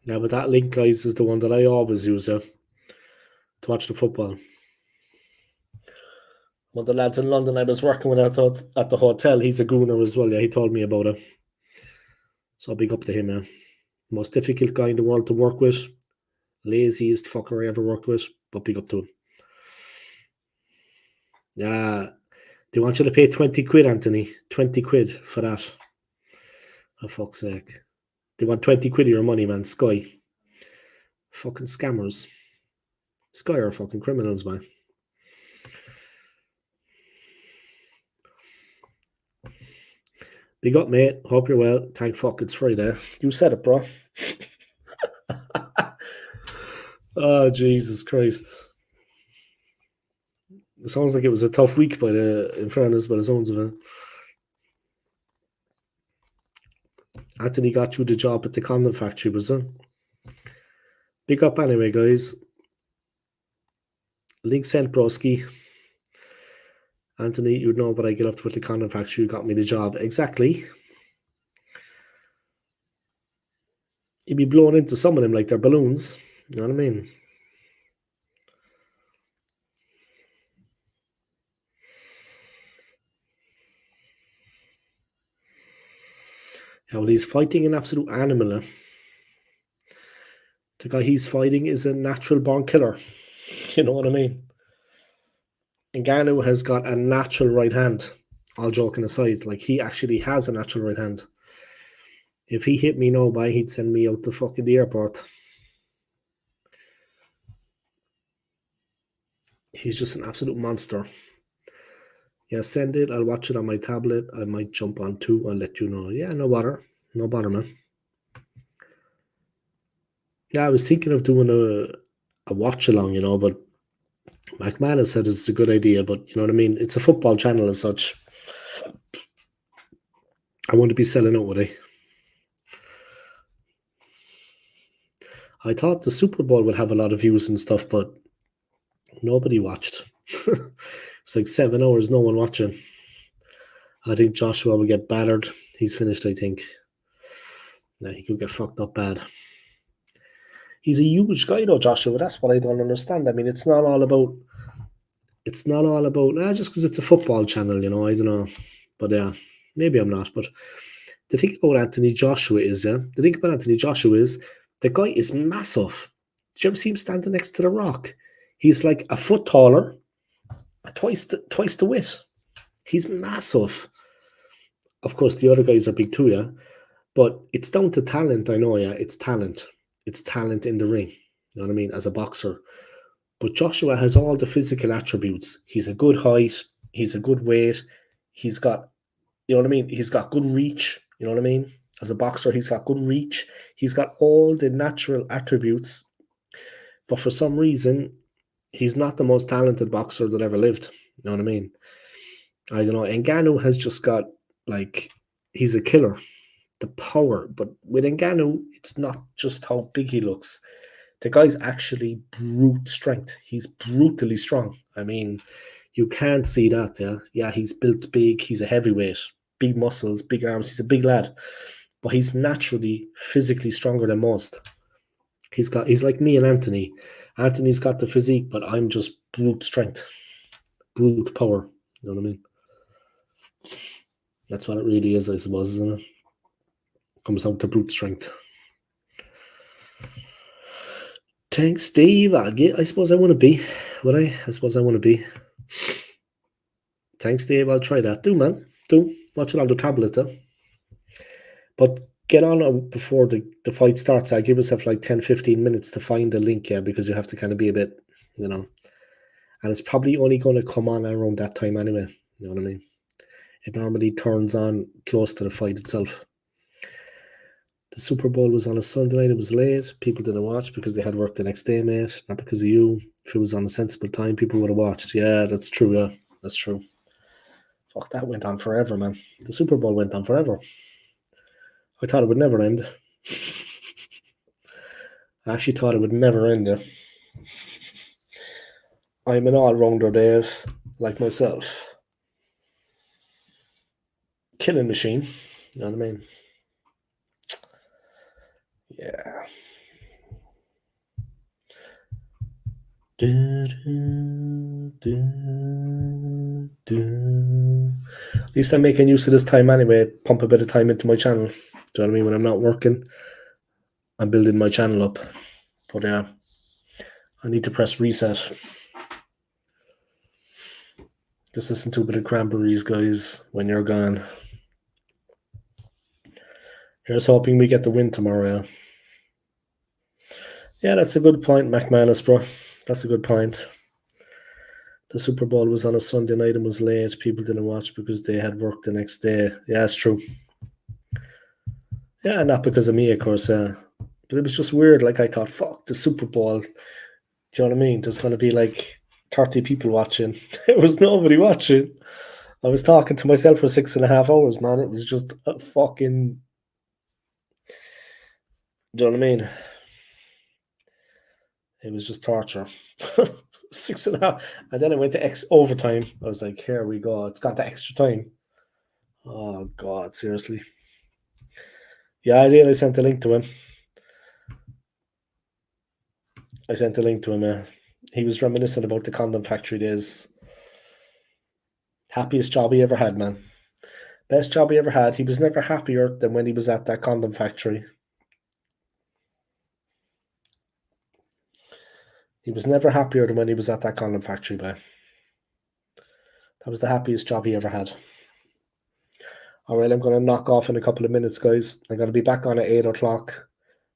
Speaker 1: Yeah, but that link, guys, is the one that I always use to watch the football. One of the lads in London I was working with at the hotel, he's a gooner as well. Yeah, he told me about it. So big up to him, man. Most difficult guy in the world to work with. Laziest fucker I ever worked with, but big up to him. Yeah, they want you to pay 20 quid, Anthony. 20 quid for that. For fuck's sake. They want 20 quid of your money, man. Sky. Fucking scammers. Sky are fucking criminals, man. Big up, mate. Hope you're well. Thank fuck it's Friday. You said it, bro. Oh, Jesus Christ. It sounds like it was a tough week, in fairness, by the sounds of it. Anthony got you the job at the condom factory, was it? Big up anyway, guys. Link sent, broski. Anthony, you know what I get up to at the condom factory. You got me the job. Exactly. You'd be blown into some of them like they're balloons. You know what I mean? Yeah, well, he's fighting an absolute animal. The guy he's fighting is a natural born killer. You know what I mean? Ngannou has got a natural right hand. All joking aside, like he actually has a natural right hand. If he hit me now, by he'd send me out to fucking the airport. He's just an absolute monster. Yeah, send it. I'll watch it on my tablet. I might jump on too. I'll let you know. Yeah, no bother. No bother, man. Yeah, I was thinking of doing a watch along, you know, but McMahon said it's a good idea, but you know what I mean? It's a football channel as such. I want to be selling out with it. I thought the Super Bowl would have a lot of views and stuff, but nobody watched. It's like 7 hours, no one watching. I think Joshua will get battered. He's finished, I think. Yeah, he could get fucked up bad. He's a huge guy though, Joshua. That's what I don't understand. I mean, it's not all about just because it's a football channel, you know, I don't know. But yeah, maybe I'm not. But the thing about Anthony Joshua is, the guy is massive. Did you ever see him standing next to the Rock? He's like a foot taller, twice the width. He's massive. Of course, the other guys are big too, yeah. But it's down to talent, I know, yeah. It's talent. It's talent in the ring. You know what I mean? As a boxer. But Joshua has all the physical attributes. He's a good height. He's a good weight. He's got, you know what I mean? He's got good reach. You know what I mean? As a boxer, he's got good reach. He's got all the natural attributes. But for some reason, he's not the most talented boxer that ever lived. You know what I mean? I don't know. Ngannou has just got, like, he's a killer. The power. But with Ngannou, it's not just how big he looks. The guy's actually brute strength. He's brutally strong. I mean, you can't see that, yeah? Yeah, he's built big. He's a heavyweight. Big muscles, big arms. He's a big lad. But he's naturally physically stronger than most. He's like me and Anthony. Anthony's got the physique, but I'm just brute strength. Brute power. You know what I mean? That's what it really is, I suppose, isn't it? Comes down to brute strength. Thanks, Steve. I suppose I want to be. Would I? I suppose I want to be. Thanks, Dave. I'll try that. Do, man. Do. Watch it on the tablet, though. But get on before the fight starts. I give yourself like 10-15 minutes to find the link, yeah, because you have to kind of be a bit, you know. And it's probably only going to come on around that time anyway. You know what I mean? It normally turns on close to the fight itself. The Super Bowl was on a Sunday night. It was late. People didn't watch because they had work the next day, mate. Not because of you. If it was on a sensible time, people would have watched. Yeah, that's true. Yeah, that's true. Fuck, that went on forever, man. The Super Bowl went on forever. I thought it would never end. I actually thought it would never end. Yeah. I'm an all-rounder, Dave, like myself. Killing machine. You know what I mean? Yeah. At least I'm making use of this time anyway. Pump a bit of time into my channel. Do you know what I mean? When I'm not working, I'm building my channel up. But yeah, I need to press reset. Just listen to a bit of Cranberries, guys, when you're gone. Here's hoping we get the win tomorrow. Yeah, that's a good point, McManus, bro. That's a good point. The Super Bowl was on a Sunday night and was late. People didn't watch because they had work the next day. Yeah, it's true. Yeah, not because of me, of course. But it was just weird. Like, I thought, fuck, the Super Bowl. Do you know what I mean? There's going to be like 30 people watching. There was nobody watching. I was talking to myself for 6.5 hours, man. It was just a fucking. Do you know what I mean? It was just torture. 6.5. And then I went to overtime. I was like, here we go. It's got the extra time. Oh, God, seriously. Yeah, I did. I sent a link to him. He was reminiscent about the condom factory days. Happiest job he ever had, man. Best job he ever had. He was never happier than when he was at that condom factory. He was never happier than when he was at that condom factory, man. That was the happiest job he ever had. All right, I'm going to knock off in a couple of minutes, guys. I'm going to be back on at 8 o'clock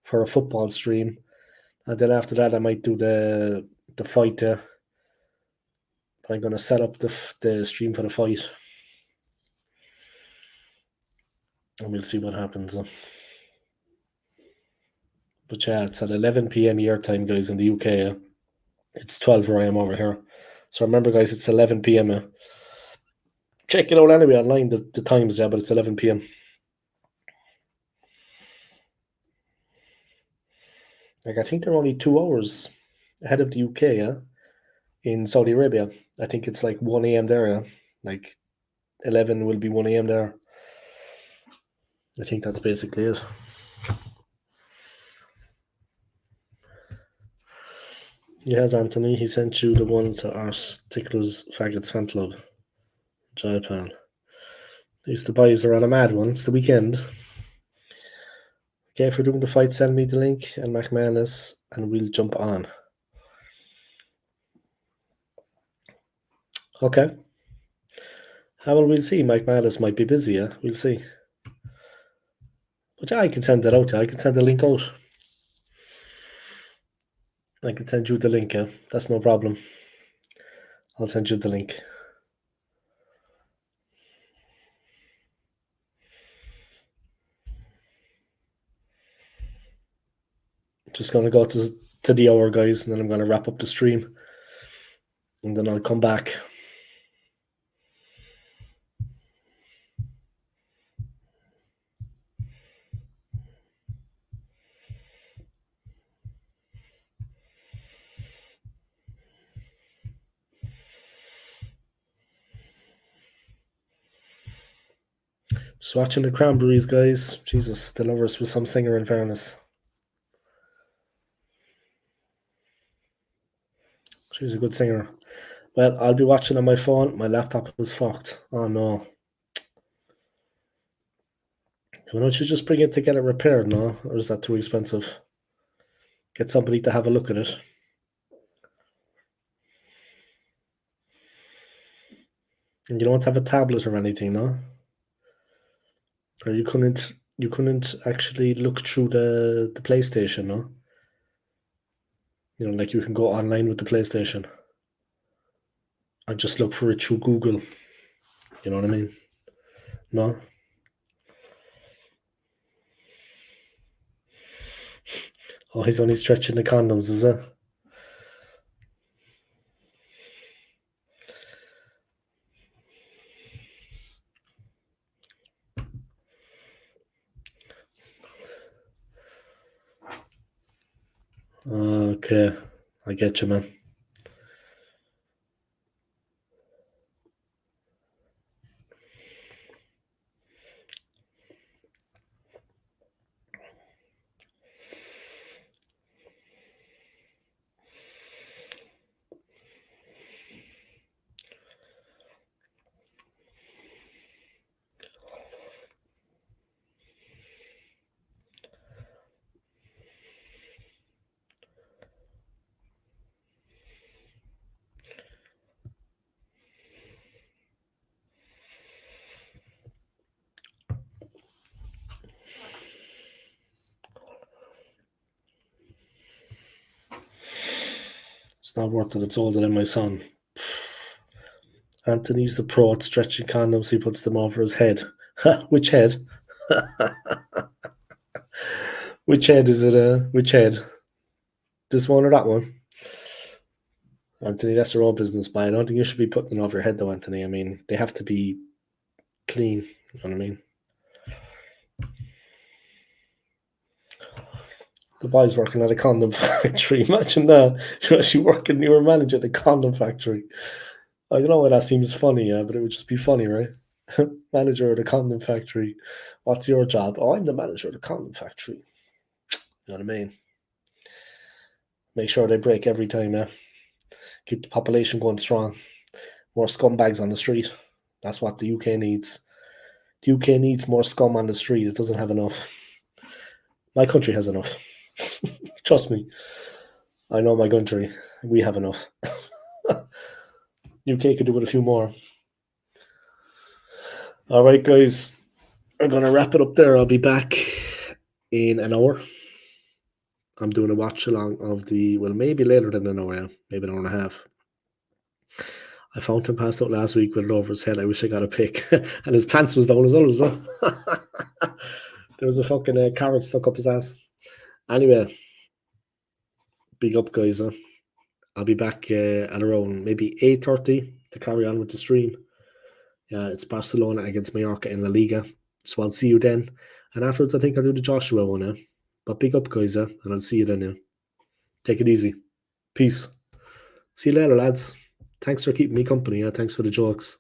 Speaker 1: for a football stream. And then after that, I might do the fight. I'm going to set up the stream for the fight. And we'll see what happens. But yeah, it's at 11 p.m. your time, guys, in the UK. It's 12 where I am over here. So remember, guys, it's 11 p.m. Check it out anyway online, the times, yeah, but it's 11 p.m. Like, I think they're only 2 hours ahead of the UK, yeah? In Saudi Arabia. I think it's like 1 a.m. there, yeah? Like, 11 will be 1 a.m. there. I think that's basically it. Yes, Anthony, he sent you the one to our Sticklers Faggots fan club. Japan. These the boys are on a mad one. It's the weekend. Okay, if we're doing the fight, send me the link and McManus, and we'll jump on. Okay. How will we see? McManus might be busy, yeah? We'll see. But yeah, I can send that out. I can send the link out. I can send you the link, yeah? That's no problem. I'll send you the link. Just going to go to the hour, guys, and then I'm going to wrap up the stream. And then I'll come back. Just watching the Cranberries, guys. Jesus, the lovers with some singer, in fairness. She's a good singer. Well, I'll be watching on my phone. My laptop is fucked. Oh, no. Why don't you just bring it to get it repaired, no? Or is that too expensive? Get somebody to have a look at it. And you don't have a tablet or anything, no? Or you couldn't actually look through the PlayStation, no? You know, like you can go online with the PlayStation and just look for it through Google. You know what I mean? No? Oh, he's only stretching the condoms, is it? Okay, I get you, man. It's not worth it. It's older than my son. Anthony's the pro at stretching condoms. He puts them over his head. Which head? Which head is it? Which head? This one or that one? Anthony, that's your own business, but I don't think you should be putting them over your head, though, Anthony. I mean, they have to be clean. You know what I mean? The boy's working at a condom factory. Imagine that. You're actually working, you were manager at a condom factory. I don't know why that seems funny, yeah, but it would just be funny, right? Manager at a condom factory. What's your job? Oh, I'm the manager of the condom factory. You know what I mean? Make sure they break every time, yeah. Keep the population going strong. More scumbags on the street. That's what the UK needs. The UK needs more scum on the street. It doesn't have enough. My country has enough. Trust me. I know my country. We have enough. UK could do with a few more. All right, guys. I'm going to wrap it up there. I'll be back in an hour. I'm doing a watch along of maybe later than an hour, yeah. Maybe an hour and a half. I found him passed out last week with it over his head. I wish I got a pic. And his pants was down as well, was it? There was a fucking carrot stuck up his ass. Anyway, big up, guys. I'll be back at around maybe 8:30 to carry on with the stream. Yeah, it's Barcelona against Mallorca in La Liga. So I'll see you then. And afterwards, I think I'll do the Joshua one. But big up, guys. And I'll see you then. Take it easy. Peace. See you later, lads. Thanks for keeping me company. Thanks for the jokes.